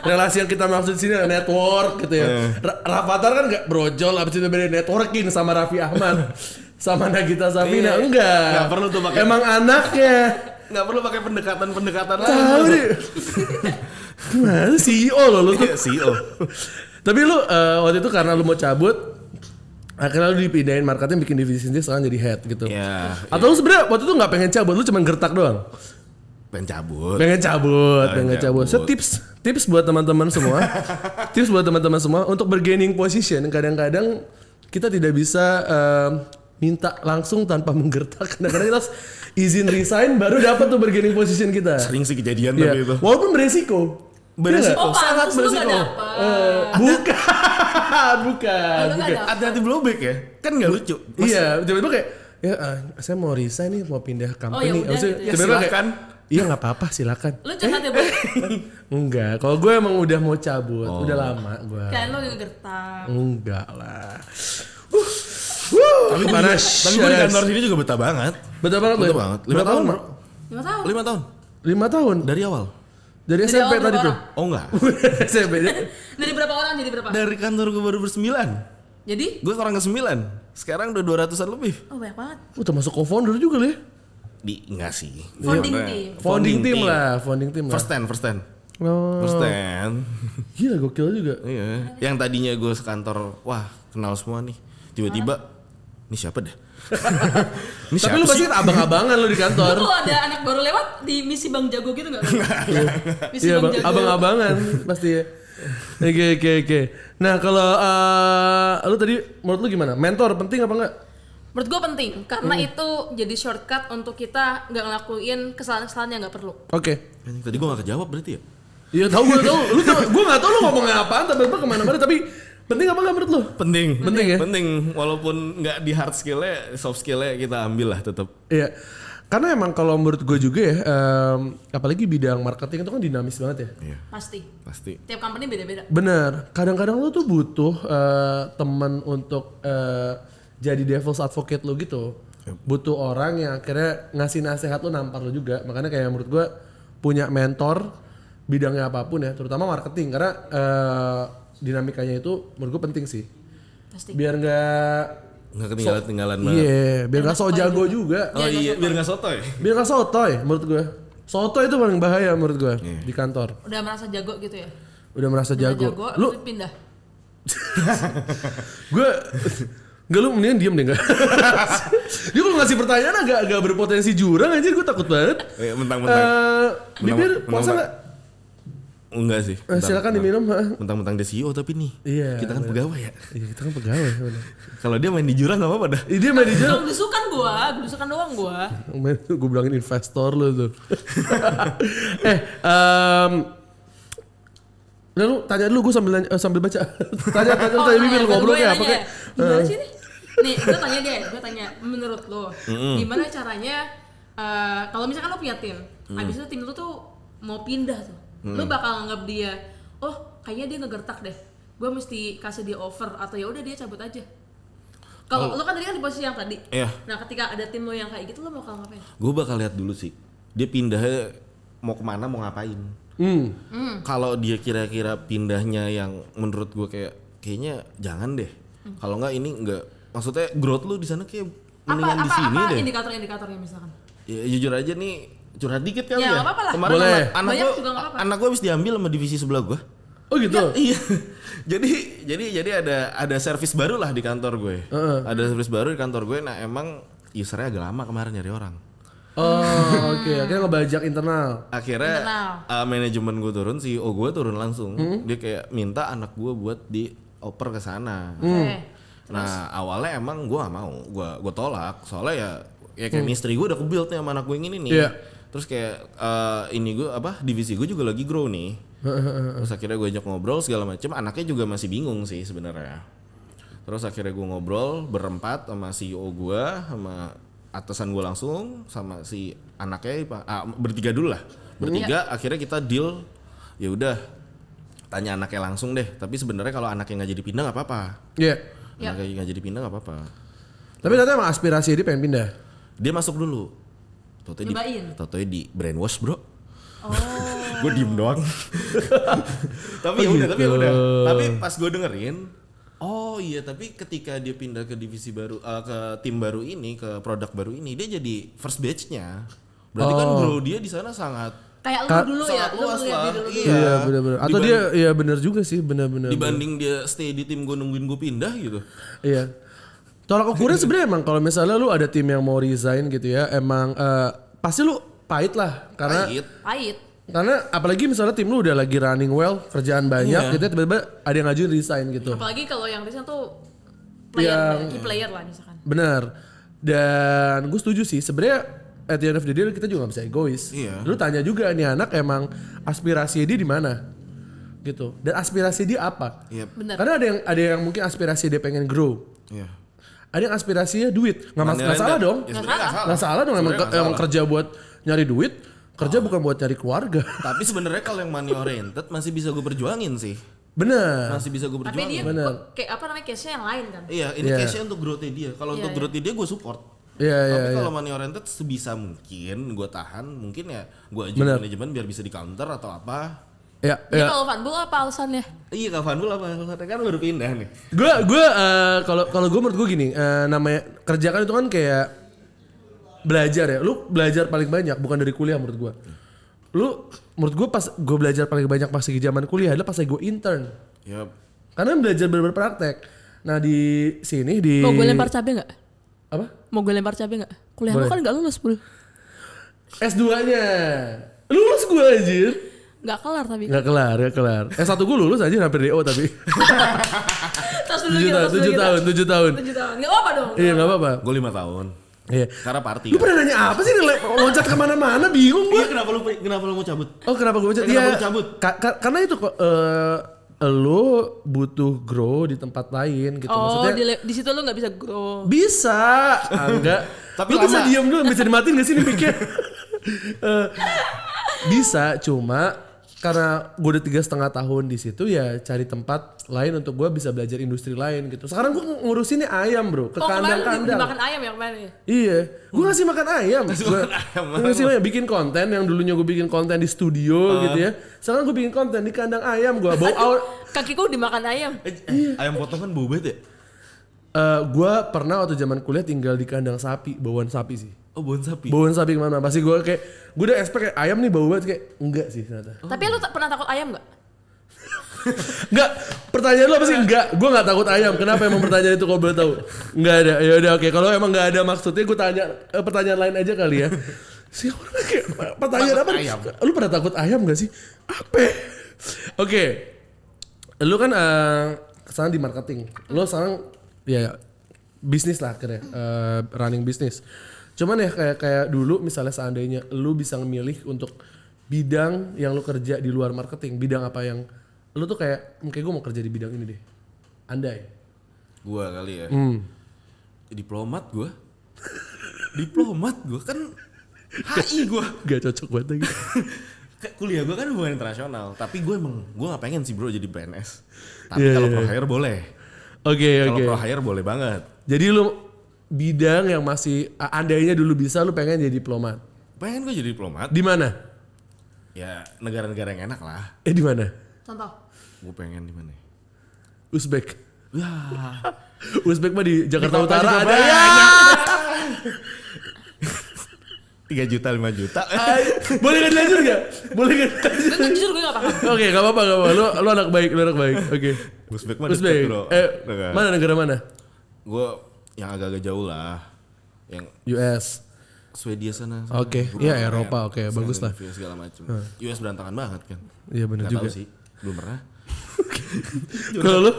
[SPEAKER 1] relasi yang kita maksud di sini network gitu ya. Rafathar kan nggak brojol, abis itu beda networking sama Raffi Ahmad, sama Nagita Slavina, enggak.
[SPEAKER 2] Nggak perlu tuh pakai.
[SPEAKER 1] Emang anaknya.
[SPEAKER 2] Nggak perlu pakai pendekatan lain.
[SPEAKER 1] Tahu deh. Gimana CEO lo tuh?
[SPEAKER 2] CEO.
[SPEAKER 1] Tapi lu waktu itu karena lu mau cabut, akhirnya lu dipindahin marketing bikin divisi sendiri sekarang jadi head gitu.
[SPEAKER 2] Iya.
[SPEAKER 1] Atau lu sebenarnya waktu itu nggak pengen cabut, lu cuma gertak doang.
[SPEAKER 2] Pengen cabut.
[SPEAKER 1] Pengen cabut. So tips buat teman-teman semua. Tips buat teman-teman semua untuk bergaining position. Kadang-kadang kita tidak bisa minta langsung tanpa menggertak. Kadang-kadang kita harus izin resign baru dapat tuh bergaining position kita.
[SPEAKER 2] Sering sih kejadian
[SPEAKER 1] Iya.
[SPEAKER 2] tapi itu.
[SPEAKER 1] Walaupun beresiko.
[SPEAKER 2] Beresiko.
[SPEAKER 3] Oh,
[SPEAKER 2] Sangat
[SPEAKER 3] pantes lu
[SPEAKER 2] beresiko.
[SPEAKER 3] gak dapet.
[SPEAKER 1] Bukan.
[SPEAKER 3] Lu nggak dapet.
[SPEAKER 2] Hati-hati blowback ya. Kan nggak lucu.
[SPEAKER 1] Iya, tiba-tiba kayak ya saya mau resign nih, mau pindah company.
[SPEAKER 3] Oh, ya udah
[SPEAKER 1] Maksudnya,
[SPEAKER 3] gitu ya.
[SPEAKER 1] tiba-tiba kayak,
[SPEAKER 2] Silakan.
[SPEAKER 1] iya nggak apa-apa silakan.
[SPEAKER 3] Lu curhat ya, Bu?
[SPEAKER 1] Enggak, kalau gue emang udah mau cabut, udah lama gue.
[SPEAKER 3] Kan lo ngegertak.
[SPEAKER 1] Enggak lah.
[SPEAKER 2] Tapi
[SPEAKER 1] panas.
[SPEAKER 2] Tapi gue di kantor sini juga betah banget.
[SPEAKER 1] Betul banget loh.
[SPEAKER 2] Betah banget. 5
[SPEAKER 1] Berapa
[SPEAKER 2] tahun,
[SPEAKER 1] lama?
[SPEAKER 2] Bro.
[SPEAKER 3] 5 tahun.
[SPEAKER 2] 5 tahun.
[SPEAKER 1] 5 tahun.
[SPEAKER 2] Dari awal.
[SPEAKER 1] Dari
[SPEAKER 3] Dari
[SPEAKER 1] SMP
[SPEAKER 3] awal
[SPEAKER 1] tadi
[SPEAKER 3] berapa
[SPEAKER 1] tuh.
[SPEAKER 3] orang?
[SPEAKER 2] Oh enggak.
[SPEAKER 1] SMP.
[SPEAKER 3] Dari berapa orang jadi berapa?
[SPEAKER 2] Dari kantor gue baru ber-9.
[SPEAKER 3] Jadi?
[SPEAKER 2] Gue orang ke-9. Sekarang udah 200-an lebih.
[SPEAKER 3] Oh banyak banget.
[SPEAKER 1] Termasuk co-founder juga lah ya.
[SPEAKER 2] Enggak sih.
[SPEAKER 3] Founding
[SPEAKER 2] Iya,
[SPEAKER 3] team.
[SPEAKER 1] Founding team lah.
[SPEAKER 2] First stand.
[SPEAKER 1] Oh.
[SPEAKER 2] First stand.
[SPEAKER 1] Gila gokil juga.
[SPEAKER 2] Iya. Yang tadinya gue sekantor, wah kenal semua nih. Tiba-tiba, ini siapa deh? Ini
[SPEAKER 1] Tapi lu pasti abang-abangan lu di kantor.
[SPEAKER 3] Lu ada anak baru lewat di misi Bang Jago gitu gak? Misi
[SPEAKER 1] Iya,
[SPEAKER 3] Bang Jago.
[SPEAKER 1] abang-abangan pasti ya. Oke. Nah, kalau lu tadi menurut lu gimana? Mentor penting apa enggak?
[SPEAKER 3] Menurut gue penting karena itu jadi shortcut untuk kita nggak ngelakuin kesalahan-kesalahan yang nggak perlu.
[SPEAKER 1] Oke.
[SPEAKER 2] Tadi gue gak kejawab berarti ya?
[SPEAKER 1] Iya tahu gue tahu. Gue nggak tahu lu ngomongnya apaan, tiba-tiba kemana-mana. Tapi penting apa nggak menurut lu?
[SPEAKER 2] Penting
[SPEAKER 1] ya?
[SPEAKER 2] Penting, walaupun nggak di hard skillnya, soft skillnya kita ambil lah tetap.
[SPEAKER 1] Iya. Karena emang kalau menurut gue juga ya, apalagi bidang marketing itu kan dinamis banget ya.
[SPEAKER 2] Iya.
[SPEAKER 3] Pasti. Tiap company beda-beda.
[SPEAKER 1] Bener. Kadang-kadang lu tuh butuh teman untuk jadi devil's advocate lu gitu. Butuh orang yang akhirnya ngasih nasihat lu, nampar lu juga. Makanya kayak menurut gue punya mentor bidangnya apapun ya, terutama marketing, karena dinamikanya itu menurut gue penting sih.
[SPEAKER 3] Pasti.
[SPEAKER 1] Biar nggak
[SPEAKER 2] ketinggalan banget.
[SPEAKER 1] Iya, biar nggak so jago juga.
[SPEAKER 2] Oh iya, biar nggak sotoy.
[SPEAKER 1] Biar nggak sotoy menurut gue. Sotoy itu paling bahaya menurut gue di kantor.
[SPEAKER 3] Udah merasa jago gitu ya?
[SPEAKER 1] Udah merasa
[SPEAKER 3] Udah
[SPEAKER 1] jago.
[SPEAKER 3] lu pindah.
[SPEAKER 1] Gue Enggak, lu mendingan diem deh enggak. Dia kalau ngasih pertanyaan agak berpotensi jurang aja, gue takut banget.
[SPEAKER 2] Mentang-mentang.
[SPEAKER 1] Bibir puasa enggak?
[SPEAKER 2] Enggak sih.
[SPEAKER 1] Silakan diminum.
[SPEAKER 2] Mentang-mentang dia CEO tapi nih.
[SPEAKER 1] Iya.
[SPEAKER 2] Kita kan pegawai ya.
[SPEAKER 1] Iya, kita kan pegawai.
[SPEAKER 2] Kalau dia main di jurang enggak apa-apa dah.
[SPEAKER 1] Dia main di jurang.
[SPEAKER 3] Belusukan doang gua.
[SPEAKER 1] Gue bilangin investor lu tuh. Lalu tanya dulu, gue sambil baca. Tanya Bibir, lu ngobrol kayak apa kayak.
[SPEAKER 3] Gimana sih nih? Nih, gue tanya, menurut lo, gimana caranya kalau misalkan lo punya tim, habis itu tim lo tuh mau pindah tuh, lo bakal nganggap dia, oh kayaknya dia ngegertak deh, gue mesti kasih dia offer atau ya udah dia cabut aja. Kalau lo kan tadi kan di posisi yang tadi,
[SPEAKER 2] Iya.
[SPEAKER 3] nah ketika ada tim lo yang kayak gitu, lo mau ngapain?
[SPEAKER 2] Gue bakal lihat dulu sih. Dia pindahnya mau kemana, mau ngapain. Kalau dia kira-kira pindahnya yang menurut gue kayaknya jangan deh. Kalau nggak ini nggak, maksudnya growth lu di sana kayak mendingan di sini deh.
[SPEAKER 3] Indikator-indikatornya misalkan?
[SPEAKER 2] Ya jujur aja nih, curhat dikit kali
[SPEAKER 3] Ya,
[SPEAKER 2] ya.
[SPEAKER 3] nggak apa-apa lah.
[SPEAKER 2] Kemarin
[SPEAKER 1] Boleh.
[SPEAKER 3] Banyak juga nggak apa-apa.
[SPEAKER 2] anak gue habis diambil sama divisi sebelah gue.
[SPEAKER 1] Oh gitu.
[SPEAKER 2] Iya. jadi ada servis baru lah di kantor gue. Ada servis baru di kantor gue. Nah emang usernya agak lama kemarin nyari orang.
[SPEAKER 1] Oh oke. Akhirnya ngebajak internal.
[SPEAKER 2] Akhirnya manajemen gue turun, CEO gue turun langsung. Dia kayak minta anak gue buat dioper ke sana. Nah awalnya emang gue gak mau, gue tolak. Soalnya ya chemistry gue udah ke-build nih sama anak gue yang ini nih.
[SPEAKER 1] Iya.
[SPEAKER 2] Terus kayak divisi gue juga lagi grow nih. Terus akhirnya gue ajak ngobrol segala macam. Anaknya juga masih bingung sih sebenarnya. Terus akhirnya gue ngobrol berempat sama CEO gue, sama atasan gue langsung, sama si anaknya bertiga dulu lah. Bertiga akhirnya kita deal. Ya udah, tanya anaknya langsung deh. Tapi sebenarnya kalau anaknya nggak jadi pindah nggak apa-apa.
[SPEAKER 1] Iya.
[SPEAKER 2] Anaknya nggak jadi pindah nggak apa-apa.
[SPEAKER 1] Tapi ternyata emang aspirasi dia pengen pindah.
[SPEAKER 2] Dia masuk dulu. Tau-tau di brainwash bro. Gue diem doang. Tapi ya udah. Tapi pas gue dengerin, oh iya, tapi ketika dia pindah ke divisi baru, ke tim baru ini, ke produk baru ini, dia jadi first batch-nya. Berarti kan grow dia di sana sangat
[SPEAKER 3] kayak lu dulu ya, lu
[SPEAKER 2] luas lah.
[SPEAKER 3] dulu.
[SPEAKER 1] Iya benar-benar. Atau dia iya benar juga sih, benar-benar.
[SPEAKER 2] Dibanding dia stay di tim gue nungguin gue pindah gitu.
[SPEAKER 1] Iya. Tolak ukurnya sebenarnya emang kalau misalnya lu ada tim yang mau resign gitu ya, emang pasti lu pahit lah karena
[SPEAKER 3] Pahit.
[SPEAKER 1] karena apalagi misalnya tim lu udah lagi running well, kerjaan banyak gitu ya, tiba-tiba ada yang ngajuin resign gitu.
[SPEAKER 3] Apalagi kalau yang resign tuh key player lah misalkan.
[SPEAKER 1] Bener. Dan gue setuju sih sebenarnya at the end of the day kita juga gak bisa egois.
[SPEAKER 2] Iya.
[SPEAKER 1] Lu tanya juga nih anak emang aspirasi dia di mana gitu. Dan aspirasi dia apa?
[SPEAKER 2] Yep.
[SPEAKER 3] Bener.
[SPEAKER 1] Karena ada yang mungkin aspirasi dia pengen grow.
[SPEAKER 2] Iya.
[SPEAKER 1] Ada yang aspirasinya duit. Nggak salah dong.
[SPEAKER 2] Ya, sebenarnya
[SPEAKER 1] Nggak salah dong emang kerja buat nyari duit. Kerja bukan buat cari keluarga.
[SPEAKER 2] Tapi sebenarnya kalau yang money oriented masih bisa gue perjuangin sih.
[SPEAKER 1] Bener.
[SPEAKER 2] Masih bisa gue
[SPEAKER 3] Tapi
[SPEAKER 2] perjuangin.
[SPEAKER 3] dia kayak apa namanya case-nya yang lain kan.
[SPEAKER 2] Iya, ini case-nya untuk growth-nya dia. Kalau untuk growth-nya dia gue support. Tapi kalau money oriented sebisa mungkin gue tahan, mungkin ya gue ajuin manajemen biar bisa di counter atau apa.
[SPEAKER 1] Ya,
[SPEAKER 3] Jadi kalau Vanbul apa alasannya?
[SPEAKER 2] Iya, kalau Vanbul apa alasannya, kan baru pindah nih.
[SPEAKER 1] Gue kalau gue menurut gue gini, namanya kerja kan itu kan kayak belajar ya. Lu belajar paling banyak bukan dari kuliah menurut gue. Lu menurut gue pas gue belajar paling banyak pas di zaman kuliah adalah pas gue intern.
[SPEAKER 2] Yap.
[SPEAKER 1] Karena belajar bener-bener praktek. Nah di sini di
[SPEAKER 3] Mau gue lempar cabai nggak?
[SPEAKER 1] apa?
[SPEAKER 3] Mau gue lempar cabai nggak? Kuliah lu kan nggak lulus Bul.
[SPEAKER 1] S2-nya lulus gue anjir.
[SPEAKER 3] Nggak kelar tapi.
[SPEAKER 1] Nggak kelar. S1 gue lulus aja hampir DO tapi.
[SPEAKER 3] Tas dulu kita.
[SPEAKER 1] 7 tahun.
[SPEAKER 3] 7 tahun. Nggak apa-apa dong.
[SPEAKER 1] Iya nggak apa-apa.
[SPEAKER 2] Gue 5 tahun.
[SPEAKER 1] Iya.
[SPEAKER 2] Karena party.
[SPEAKER 1] Lu pernah nanya apa sih loncat kemana-mana bingung gue.
[SPEAKER 2] Iya, kenapa lu mau cabut?
[SPEAKER 1] Oh kenapa gue loncat?
[SPEAKER 2] Kenapa lu cabut?
[SPEAKER 1] Karena itu kok lu butuh grow di tempat lain gitu.
[SPEAKER 3] Oh,
[SPEAKER 1] Maksudnya
[SPEAKER 3] di situ lu nggak bisa grow.
[SPEAKER 1] bisa. Enggak.
[SPEAKER 2] Tapi
[SPEAKER 1] lu bisa
[SPEAKER 2] lama.
[SPEAKER 1] diam dulu, bisa dimatiin gak sih nih mic-nya? Bisa, cuma karena gue udah 3,5 tahun di situ ya cari tempat lain untuk gue bisa belajar industri lain gitu. Sekarang gue ngurusinnya ayam bro, ke kandang-kandang.
[SPEAKER 3] Dimakan ayam ya kemarin ya?
[SPEAKER 1] Iya, gue ngasih makan ayam. Ngasih makan, bikin konten yang dulunya gue bikin konten di studio gitu ya. Sekarang gue bikin konten di kandang ayam, gue bawa
[SPEAKER 3] Kakiku dimakan ayam.
[SPEAKER 2] Ayam potongan bau banget ya?
[SPEAKER 1] gue pernah waktu zaman kuliah tinggal di kandang sapi, bauan sapi sih.
[SPEAKER 2] Oh, bauan sapi.
[SPEAKER 1] Bauan sapi kemana? Pasti gue kayak, gue udah expect kayak ayam nih bau banget kayak enggak sih ternyata.
[SPEAKER 3] Tapi lu pernah takut ayam nggak?
[SPEAKER 1] Enggak, pertanyaan lu apa sih? Enggak, gue gak takut ayam. Kenapa emang pertanyaan itu kalau boleh tahu? Enggak ada, ya udah oke. Kalau emang gak ada maksudnya gue tanya pertanyaan lain aja kali ya. Sih kayak pertanyaan apa?
[SPEAKER 2] Ayam.
[SPEAKER 1] Lu pernah takut ayam gak sih? Apa? Oke, lu kan sekarang di marketing. Lu sekarang ya bisnis lah akhirnya, running bisnis. Cuman ya kayak dulu misalnya seandainya lu bisa memilih untuk bidang yang lu kerja di luar marketing, bidang apa yang lu tuh kayak gue mau kerja di bidang ini deh. Andai.
[SPEAKER 2] Gua kali ya. Diplomat gua. Diplomat gua kan HI gua.
[SPEAKER 1] Gak cocok banget lagi.
[SPEAKER 2] Kayak kuliah gua kan hubungan internasional, tapi gue gak pengen sih bro jadi PNS. Tapi kalau pro hire boleh.
[SPEAKER 1] Oke.
[SPEAKER 2] Kalau pro hire boleh banget.
[SPEAKER 1] Jadi lu bidang yang masih andainya dulu bisa lu pengen jadi diplomat.
[SPEAKER 2] Pengen gue jadi diplomat.
[SPEAKER 1] Di mana?
[SPEAKER 2] Ya negara-negara yang enak lah.
[SPEAKER 1] Di mana?
[SPEAKER 3] Contoh.
[SPEAKER 2] Gue pengen di mana?
[SPEAKER 1] Uzbek.
[SPEAKER 2] Ya.
[SPEAKER 1] Uzbek mah di Jakarta
[SPEAKER 2] Di kota
[SPEAKER 1] Utara
[SPEAKER 2] juga
[SPEAKER 1] ada ya.
[SPEAKER 2] banyak. 3 juta 5 juta.
[SPEAKER 1] Boleh gak dilanjut gak? Boleh gak?
[SPEAKER 3] Jujur gue gak paham.
[SPEAKER 1] Oke, gak apa-apa. Lu anak baik. Oke.
[SPEAKER 2] Uzbek mah deket bro.
[SPEAKER 1] Mana negara mana?
[SPEAKER 2] Gue yang agak-agak jauh lah. Yang
[SPEAKER 1] US.
[SPEAKER 2] Swedia sana.
[SPEAKER 1] Oke, iya Eropa. Oke, bagus lah.
[SPEAKER 2] Segala macam. US berantakan banget kan.
[SPEAKER 1] Iya benar juga.
[SPEAKER 2] Tahu sih, belum pernah.
[SPEAKER 1] Kalau lu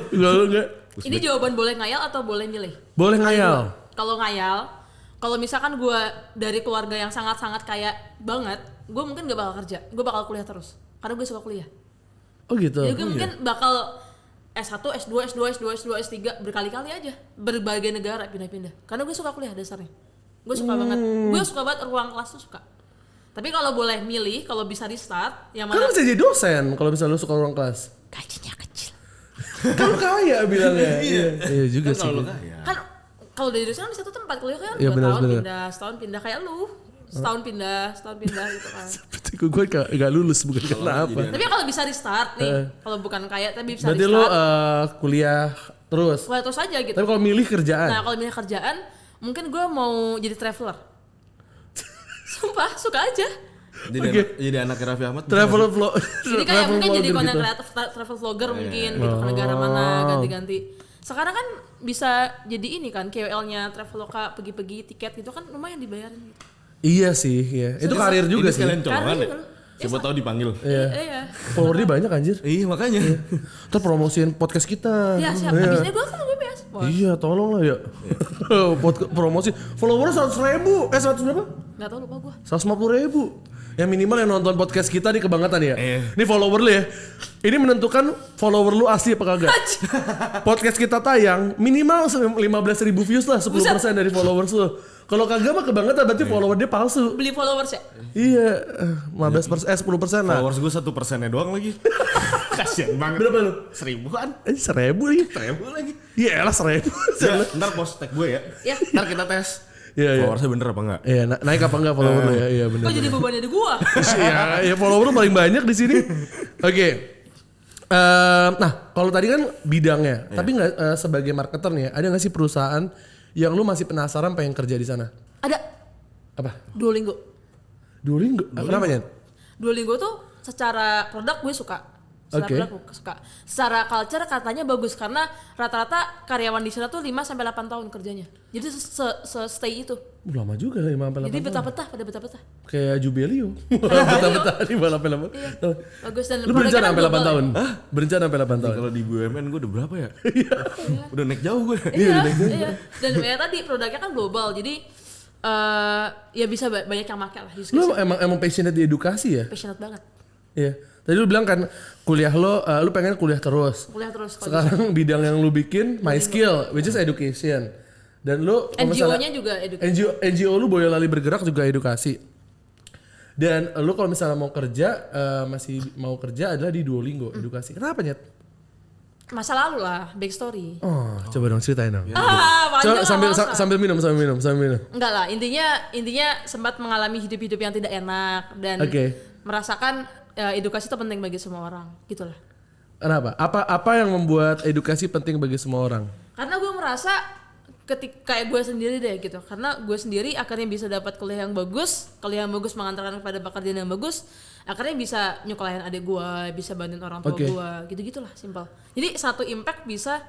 [SPEAKER 1] enggak?
[SPEAKER 3] Ini jawaban boleh ngayal atau boleh milih?
[SPEAKER 1] Boleh ngayal.
[SPEAKER 3] Kalau ngayal, kalau misalkan gue dari keluarga yang sangat-sangat kaya banget, gue mungkin gak bakal kerja, gue bakal kuliah terus. Karena gue suka kuliah.
[SPEAKER 1] Oh gitu.
[SPEAKER 3] Jadi gue mungkin bakal S1, S2, S3 berkali-kali aja. Berbagai negara pindah-pindah. Karena gue suka kuliah dasarnya. Gue suka banget. Gue suka banget ruang kelas tuh suka. Tapi kalau boleh milih, kalau bisa restart, yang mana?
[SPEAKER 1] Kan bisa jadi dosen kalau misalnya lu suka ruang kelas.
[SPEAKER 3] Gajinya kecil.
[SPEAKER 1] Kan kaya bilangnya. Iya juga sih.
[SPEAKER 3] Kan kalau dari dosen kan di satu tempat, kuliah kan 2
[SPEAKER 1] Iya,
[SPEAKER 3] tahun pindah, setahun pindah kayak lu. Setahun pindah gitu kan.
[SPEAKER 1] Gue gak lulus bukan kenapa.
[SPEAKER 3] Tapi kalau bisa restart nih, kalau bukan kaya tapi bisa
[SPEAKER 1] berarti
[SPEAKER 3] restart.
[SPEAKER 1] lu kuliah terus.
[SPEAKER 3] Kuliah terus aja gitu.
[SPEAKER 1] Tapi kalau milih kerjaan.
[SPEAKER 3] Nah kalau milih kerjaan, mungkin gue mau jadi traveler. Sumpah, suka aja.
[SPEAKER 2] Jadi anak Raffi Ahmad.
[SPEAKER 1] Travel vlog.
[SPEAKER 3] Jadi kayak mungkin jadi konten kreatif, travel vlogger mungkin gitu ke negara mana ganti-ganti. Sekarang kan bisa jadi ini kan KOL-nya Traveloka pergi-pergi tiket gitu kan lumayan dibayarin gitu.
[SPEAKER 1] Iya sih, iya. Itu karir juga sih.
[SPEAKER 2] Kalian colongan ya? Siapa tahu dipanggil.
[SPEAKER 3] Iya.
[SPEAKER 1] Followernya banyak anjir.
[SPEAKER 2] Iya makanya.
[SPEAKER 1] Terus promosiin podcast kita.
[SPEAKER 3] Iya siap. Abisnya gue kan gue biasa.
[SPEAKER 1] Iya, tolong lah ya. Promosi. Followernya 100.000. 100 berapa?
[SPEAKER 3] Gak tau lupa gue.
[SPEAKER 1] 150.000. Yang minimal yang nonton podcast kita nih kebangetan ya. Ini follower lu ya. Ini menentukan follower lu asli apa kagak. Podcast kita tayang minimal 15.000 views lah, 10% dari followers lu. Kalau kagak mah kebangetan berarti follower dia palsu.
[SPEAKER 3] Beli followers ya?
[SPEAKER 1] Iya, 10% lah.
[SPEAKER 2] Followers gue 1%-nya doang lagi. Kasian banget.
[SPEAKER 1] Berapa lu?
[SPEAKER 2] 1000-an.
[SPEAKER 1] 1.000 lagi.
[SPEAKER 2] 1000 lagi.
[SPEAKER 1] Iya lah 1.000.
[SPEAKER 2] Ya, ntar post tag gue ya.
[SPEAKER 3] Iya.
[SPEAKER 2] Ntar kita tes.
[SPEAKER 1] Iya.
[SPEAKER 2] Followersnya bener apa enggak?
[SPEAKER 1] Iya, naik apa enggak follower lu ya? Iya benar.
[SPEAKER 3] Kok jadi bebannya di gua?
[SPEAKER 1] Iya, follower lu paling banyak di sini. Oke. Nah, kalau tadi kan bidangnya, tapi nggak sebagai marketer nih, ada nggak sih perusahaan yang lu masih penasaran pengen kerja di sana?
[SPEAKER 3] Ada.
[SPEAKER 1] Apa?
[SPEAKER 3] Duolingo.
[SPEAKER 1] Kenapa ya?
[SPEAKER 3] Duolingo tuh secara produk gue suka. Secara produk gue suka. Secara culture katanya bagus karena rata-rata karyawan di sana tuh 5-8 tahun kerjanya. Jadi stay itu.
[SPEAKER 1] Lama juga 5-8
[SPEAKER 3] Jadi
[SPEAKER 1] tahun.
[SPEAKER 3] pada betah-betah.
[SPEAKER 1] Kayak Jubelio. Betah-betah di 8
[SPEAKER 3] Bagus dan
[SPEAKER 1] lu berencana sampai 8
[SPEAKER 3] global.
[SPEAKER 1] tahun? Berencana sampai 8 tahun?
[SPEAKER 2] Kalau di BUMN gue udah berapa ya? Udah naik jauh gue.
[SPEAKER 3] Iya. Dan ya tadi produknya kan global. Jadi ya bisa banyak yang pakai lah.
[SPEAKER 1] Lu emang passionate di edukasi ya?
[SPEAKER 3] Passionate banget.
[SPEAKER 1] Iya. Tadi lu bilang kan kuliah lu pengen kuliah terus.
[SPEAKER 3] Kuliah terus.
[SPEAKER 1] Sekarang bidang yang lu bikin my skill which is education. Dan lu
[SPEAKER 3] NGO-nya juga edukasi.
[SPEAKER 1] NGO lu Boyolali Bergerak juga edukasi. Dan lu kalau misalnya mau kerja masih mau kerja adalah di Duolingo edukasi. Kenapa Nyet?
[SPEAKER 3] Masa lalu lah, backstory.
[SPEAKER 1] Oh, coba dong ceritain dong.
[SPEAKER 3] Panjang
[SPEAKER 1] Sambil minum.
[SPEAKER 3] Enggak lah, intinya sempat mengalami hidup-hidup yang tidak enak dan merasakan edukasi itu penting bagi semua orang, gitulah.
[SPEAKER 1] Kenapa? Apa yang membuat edukasi penting bagi semua orang?
[SPEAKER 3] Karena gue merasa ketika kayak gue sendiri deh gitu. Karena gue sendiri akhirnya bisa dapat kuliah yang bagus mengantarkan kepada pekerjaan yang bagus. Akhirnya bisa nyekolahin adik gue, bisa bantuin orang tua gue, gitu-gitulah, simpel. Jadi satu impact bisa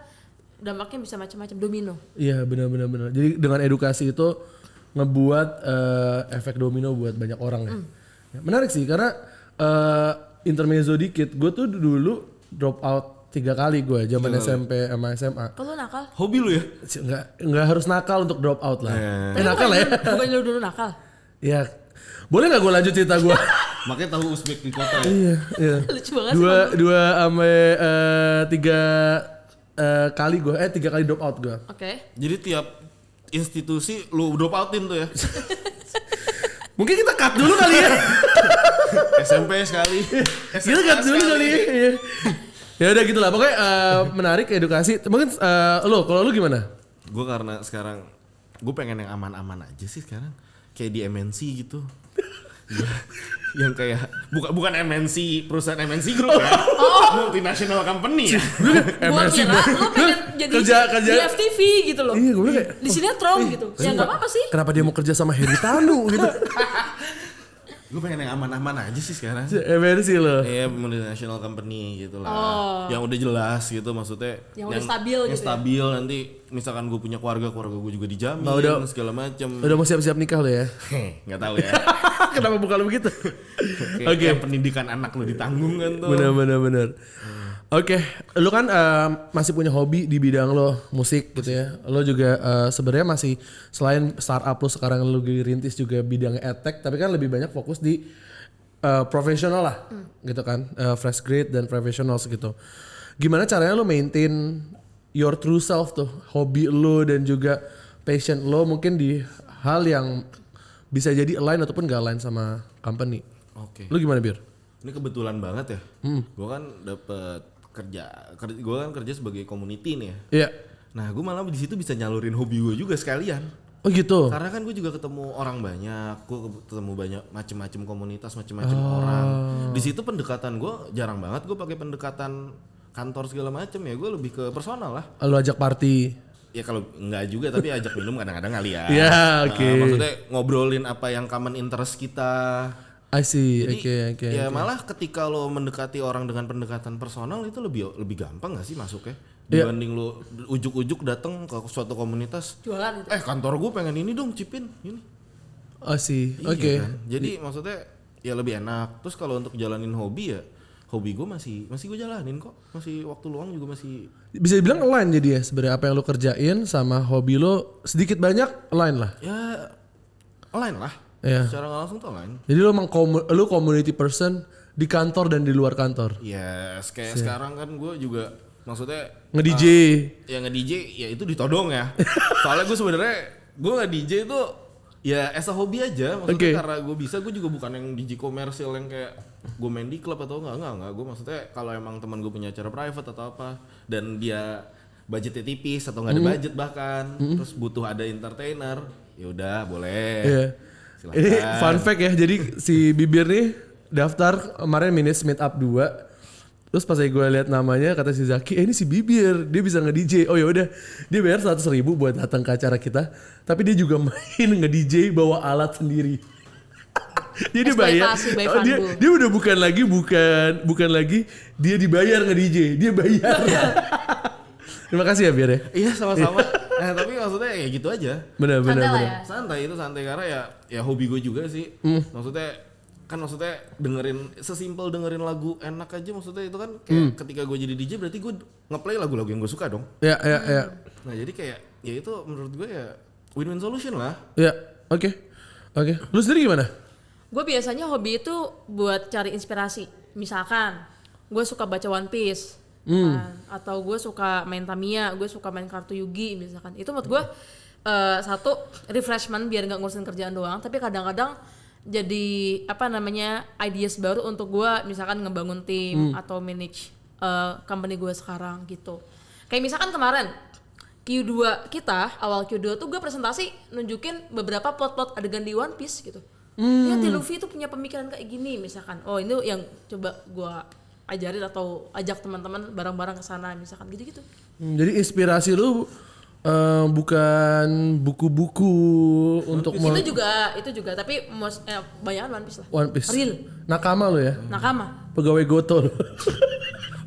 [SPEAKER 3] dampaknya bisa macam-macam, domino. Iya, benar.
[SPEAKER 1] Jadi dengan edukasi itu ngebuat efek domino buat banyak orang ya. Menarik sih karena intermezzo dikit, gue tuh dulu drop out 3 kali gue zaman SMP sama SMA.
[SPEAKER 3] Kalau nakal?
[SPEAKER 2] Hobi lu ya?
[SPEAKER 1] Nggak harus nakal untuk drop out lah. Nakal lah ya.
[SPEAKER 3] Bukan lu dulu nakal.
[SPEAKER 1] Ya, boleh nggak gue lanjut cerita gue?
[SPEAKER 2] Makanya tahu Uzbek di kota ya?
[SPEAKER 1] Iya.
[SPEAKER 3] Lucu banget
[SPEAKER 1] Dua sampai 3 kali gue, 3 kali drop out gue.
[SPEAKER 3] Oke.
[SPEAKER 2] Jadi tiap institusi lu drop outin tuh ya?
[SPEAKER 1] Mungkin kita cut dulu kali ya.
[SPEAKER 2] SMP sekali.
[SPEAKER 1] Kita cut dulu kali ya. Ya udah gitu lah. Pokoknya menarik edukasi. Mungkin kalau lu gimana?
[SPEAKER 2] Gue karena sekarang gue pengen yang aman-aman aja sih sekarang. Kayak di MNC gitu. Yang kayak bukan MNC, perusahaan MNC Group ya. Multinational company ya.
[SPEAKER 3] Gua kira lu pengen jadi di FTV gitu loh.
[SPEAKER 1] Iya, gue kayak
[SPEAKER 3] di sinetron gitu. Ya enggak apa-apa sih.
[SPEAKER 1] Kenapa dia mau kerja sama Heri Tanu gitu?
[SPEAKER 2] Gue pengen yang aman-aman aja sih sekarang.
[SPEAKER 1] MNC lo.
[SPEAKER 2] Iya, multinational company gitu lah. Yang udah jelas gitu maksudnya.
[SPEAKER 3] Yang udah stabil
[SPEAKER 2] yang
[SPEAKER 3] gitu. Yang
[SPEAKER 2] stabil nanti misalkan gue punya keluarga gue juga dijamin segala macam.
[SPEAKER 1] Udah mau siap-siap nikah lo ya?
[SPEAKER 2] Nggak tahu ya.
[SPEAKER 1] Kenapa buka lo begitu?
[SPEAKER 2] Oke. Pendidikan anak lo ditanggung kan tuh.
[SPEAKER 1] Bener. Oke, lo kan masih punya hobi di bidang lo musik gitu ya. Lo juga sebenarnya masih selain startup lo sekarang lo rintis juga bidang edtech, tapi kan lebih banyak fokus di profesional lah, gitu kan, fresh grade dan professionals gitu. Gimana caranya lo maintain your true self tuh, hobi lo dan juga passion lo mungkin di hal yang bisa jadi align ataupun gak align sama company.
[SPEAKER 2] Oke.
[SPEAKER 1] Lo gimana Bir?
[SPEAKER 2] Ini kebetulan banget ya. Gue kan dapet gue kan kerja sebagai community nih ya.
[SPEAKER 1] Iya.
[SPEAKER 2] Nah gue malah di situ bisa nyalurin hobi gue juga sekalian.
[SPEAKER 1] Oh gitu.
[SPEAKER 2] Karena kan gue juga ketemu orang banyak, gue ketemu banyak macem-macem komunitas, macem-macem orang. Di situ pendekatan gue jarang banget gue pakai pendekatan kantor segala macem ya. Gue lebih ke personal lah.
[SPEAKER 1] Lo ajak party.
[SPEAKER 2] Ya kalau enggak juga tapi ajak minum kadang-kadang kali ya.
[SPEAKER 1] Iya, oke.
[SPEAKER 2] Maksudnya ngobrolin apa yang common interest kita.
[SPEAKER 1] I see.
[SPEAKER 2] Jadi,
[SPEAKER 1] Oke.
[SPEAKER 2] Ya malah ketika lo mendekati orang dengan pendekatan personal itu lebih gampang gak sih masuknya?
[SPEAKER 1] Iya.
[SPEAKER 2] Dibanding lo ujuk-ujuk datang ke suatu komunitas.
[SPEAKER 3] Jualan gitu.
[SPEAKER 2] Kantor gue pengen ini dong, Cipin. Ini.
[SPEAKER 1] I see.
[SPEAKER 2] Iya
[SPEAKER 1] Oke.
[SPEAKER 2] kan? Jadi maksudnya ya lebih enak. Terus kalau untuk jalanin hobi ya, hobi gue masih gue jalanin kok. Masih waktu luang juga masih.
[SPEAKER 1] Bisa dibilang align jadi ya sebenarnya apa yang lo kerjain sama hobi lo sedikit banyak align lah.
[SPEAKER 2] Ya align lah.
[SPEAKER 1] Iya.
[SPEAKER 2] Secara nggak langsung tuh align.
[SPEAKER 1] Jadi lo emang lo community person di kantor dan di luar kantor.
[SPEAKER 2] Ya kayak sekarang kan gue juga maksudnya
[SPEAKER 1] Nge-DJ.
[SPEAKER 2] Ya nge-DJ ya itu ditodong ya. Soalnya gue sebenarnya gue nge-DJ itu ya as a hobi aja. Maksudnya karena gue bisa, gue juga bukan yang DJ komersil yang kayak gue main di klub atau enggak. Gue maksudnya kalau emang teman gue punya acara private atau apa dan dia budgetnya tipis atau nggak ada budget bahkan terus butuh ada entertainer, ya udah boleh.
[SPEAKER 1] Iya.
[SPEAKER 2] Silahkan.
[SPEAKER 1] Ini fun fact ya. Jadi si Bibir nih daftar kemarin Minutes Meetup 2. Terus pas gue lihat namanya kata si Zaki, ini si Bibir, dia bisa nge-DJ. Oh ya udah, dia bayar 100.000 buat datang ke acara kita. Tapi dia juga main nge-DJ bawa alat sendiri. Jadi bayar. Dia udah bukan lagi dia dibayar nge-DJ, dia bayar. Terima kasih ya Bir ya.
[SPEAKER 2] Iya sama-sama. Nah tapi maksudnya ya gitu aja.
[SPEAKER 1] Benar.
[SPEAKER 2] Santai karena ya hobi gue juga sih. Maksudnya dengerin sesimpel dengerin lagu enak aja, maksudnya itu kan kayak ketika gue jadi DJ berarti gue ngeplay lagu-lagu yang gue suka dong.
[SPEAKER 1] Ya.
[SPEAKER 2] Nah jadi kayak ya itu menurut gue ya win-win solution lah.
[SPEAKER 1] Ya, oke. Lu sendiri gimana?
[SPEAKER 3] Gue biasanya hobi itu buat cari inspirasi. Misalkan gue suka baca One Piece. Atau gue suka main Tamiya, gue suka main kartu Yugi misalkan. Itu menurut gue satu refreshment biar nggak ngurusin kerjaan doang, tapi kadang-kadang jadi ideas baru untuk gue misalkan ngebangun tim atau manage company gue sekarang gitu. Kayak misalkan kemarin Q2 kita, awal Q2 tuh gue presentasi nunjukin beberapa plot-plot adegan di One Piece gitu. Lihat di Luffy tuh punya pemikiran kayak gini misalkan. Oh ini yang coba gue ajarin atau ajak teman-teman bareng-bareng ke sana misalkan gitu-gitu.
[SPEAKER 1] Jadi inspirasi lu bukan buku-buku untuk
[SPEAKER 3] itu juga tapi banyak One Piece lah.
[SPEAKER 1] One Piece.
[SPEAKER 3] Real.
[SPEAKER 1] Nakama lu ya?
[SPEAKER 3] Nakama.
[SPEAKER 1] Pegawai Goto lu.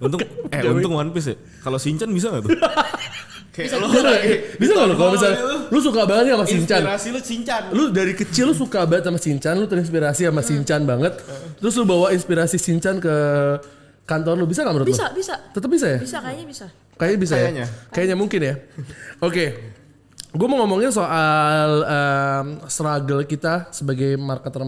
[SPEAKER 2] Untung One Piece ya. Kalau Shinchan bisa enggak tuh?
[SPEAKER 1] Bisa nggak lo kalau misalnya lu suka banget sama Shinchan?
[SPEAKER 2] Inspirasi lu Shinchan.
[SPEAKER 1] Lu dari kecil lu suka banget sama Shinchan, lu terinspirasi sama Shinchan banget. Terus lu bawa inspirasi Shinchan ke kantor lu, bisa nggak menurut lu?
[SPEAKER 3] Bisa.
[SPEAKER 1] Tetap bisa ya?
[SPEAKER 3] Bisa, kayaknya bisa.
[SPEAKER 1] Kayaknya bisa ya? Kayaknya mungkin ya. Oke. Gue mau ngomongin soal struggle kita sebagai marketer.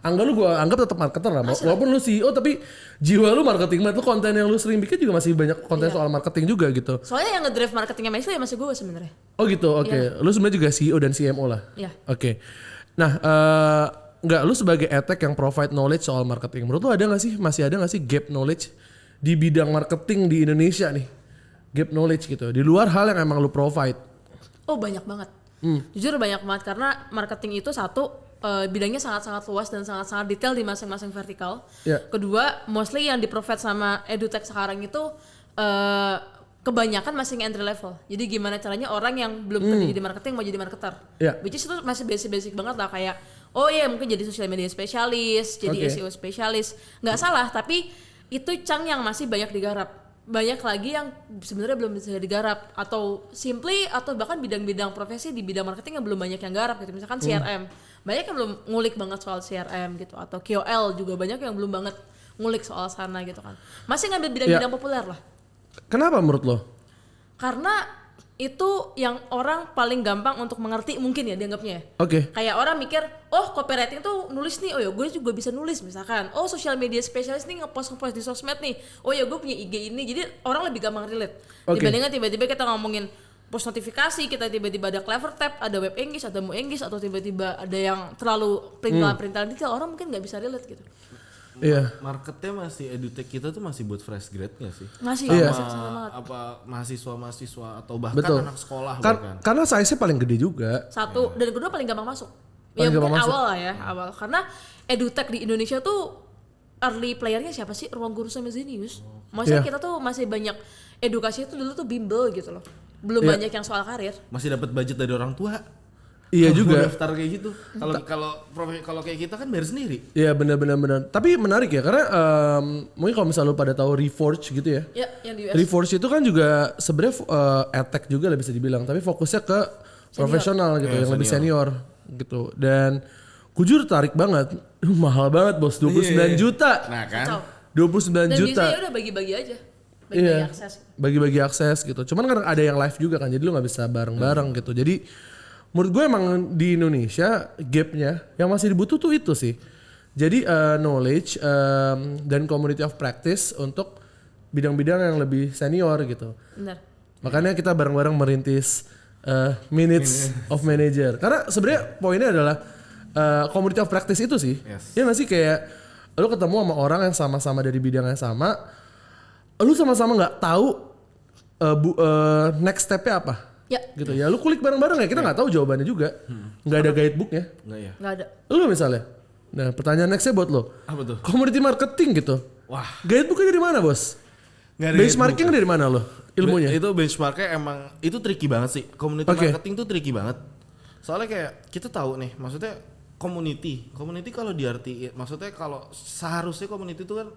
[SPEAKER 1] Gue anggap tetap marketer lah. Walaupun lu CEO tapi jiwa lu marketing banget. Lu konten yang lu sering bikin juga masih banyak konten soal marketing juga gitu.
[SPEAKER 3] Soalnya yang ngedrive marketingnya Maisel ya masih gue sebenarnya.
[SPEAKER 1] Oh gitu, oke. Lu sebenarnya juga CEO dan CMO lah.
[SPEAKER 3] Iya.
[SPEAKER 1] Oke. Nah, lu sebagai edtech yang provide knowledge soal marketing. Menurut lu masih ada gak sih gap knowledge di bidang marketing di Indonesia nih? Gap knowledge gitu. Di luar hal yang emang lu provide.
[SPEAKER 3] Oh banyak banget. Jujur banyak banget karena marketing itu satu bidangnya sangat-sangat luas dan sangat-sangat detail di masing-masing vertikal. Yeah. Kedua, mostly yang di-provide sama edutech sekarang itu kebanyakan masih entry level. Jadi gimana caranya orang yang belum kerja di marketing mau jadi marketer. Yeah. Which is itu masih basic-basic banget lah kayak oh iya mungkin jadi social media spesialis, jadi SEO spesialis. Nggak salah, tapi itu Chang yang masih banyak digarap. Banyak lagi yang sebenarnya belum bisa digarap, atau simply atau bahkan bidang-bidang profesi di bidang marketing yang belum banyak yang garap gitu. Misalkan CRM, banyak yang belum ngulik banget soal CRM gitu, atau KOL juga banyak yang belum banget ngulik soal sana gitu kan. Masih ngambil bidang-bidang populer lah.
[SPEAKER 1] Kenapa menurut lo?
[SPEAKER 3] Karena itu yang orang paling gampang untuk mengerti mungkin ya dianggapnya ya. Kayak orang mikir, oh copywriting tuh nulis nih, oh ya gue juga bisa nulis misalkan. Oh social media spesialis nih ngepost di sosmed nih. Oh ya gue punya IG ini. Jadi orang lebih gampang relate. Dibandingkan tiba-tiba kita ngomongin post notifikasi, kita tiba-tiba ada clever tab, ada web engage, ada mau engage, atau tiba-tiba ada yang terlalu perintalan detail, orang mungkin nggak bisa relate gitu.
[SPEAKER 2] Iya. Marketnya masih edutech kita tuh masih buat fresh grade nggak sih?
[SPEAKER 3] Masih.
[SPEAKER 2] Sama apa mahasiswa atau bahkan anak sekolah bahkan.
[SPEAKER 1] Karena size-nya paling gede juga.
[SPEAKER 3] Satu dan kedua paling gampang masuk. Ya mungkin awal lah ya, awal. Karena edutech di Indonesia tuh early playernya siapa sih? Ruang Guru sama Zenius. Maksudnya kita tuh masih banyak edukasi itu dulu tuh bimbel gitu loh. Belum banyak yang soal karir.
[SPEAKER 2] Masih dapat budget dari orang tua.
[SPEAKER 1] Iya juga.
[SPEAKER 2] Daftar kayak gitu. Kalau kayak kita kan bayar sendiri.
[SPEAKER 1] Iya benar. Tapi menarik ya karena mungkin kalau misalnya lu pada tahu Reforge gitu ya.
[SPEAKER 3] Iya, yang di US.
[SPEAKER 1] Reforge itu kan juga sebenarnya edtech juga lah bisa dibilang, tapi fokusnya ke profesional gitu, yang lebih senior gitu. Dan jujur tarik banget. Mahal banget bos, 29 juta.
[SPEAKER 2] Nah kan.
[SPEAKER 1] 29
[SPEAKER 3] dan
[SPEAKER 1] juta.
[SPEAKER 3] Dan biasanya udah bagi-bagi aja. Bagi-bagi akses.
[SPEAKER 1] Bagi-bagi akses gitu. Cuman kan ada yang live juga kan, jadi lu nggak bisa bareng-bareng gitu. Jadi menurut gue emang di Indonesia gapnya yang masih dibutuh tuh itu sih. Jadi knowledge dan community of practice untuk bidang-bidang yang lebih senior gitu.
[SPEAKER 3] Benar.
[SPEAKER 1] Makanya kita bareng-bareng merintis minutes of manager. Karena sebenarnya poinnya adalah community of practice itu sih. Ya nggak sih, kayak lu ketemu sama orang yang sama-sama dari bidang yang sama, lu sama-sama nggak tahu next step-nya apa.
[SPEAKER 3] Ya.
[SPEAKER 1] Gitu ya, lu kulik bareng-bareng ya, kita nggak tahu jawabannya juga, nggak ada guidebooknya.
[SPEAKER 3] Nggak ada.
[SPEAKER 1] Lu misalnya, nah pertanyaan nextnya buat lo,
[SPEAKER 2] apa tuh?
[SPEAKER 1] Community marketing gitu.
[SPEAKER 2] Wah.
[SPEAKER 1] Guidebooknya dari mana bos? Benchmarking dari mana lo ilmunya?
[SPEAKER 2] Itu benchmarknya emang itu tricky banget sih. Community marketing tuh tricky banget. Soalnya kayak kita tahu nih, maksudnya community kalau diartiin, maksudnya kalau seharusnya community itu kan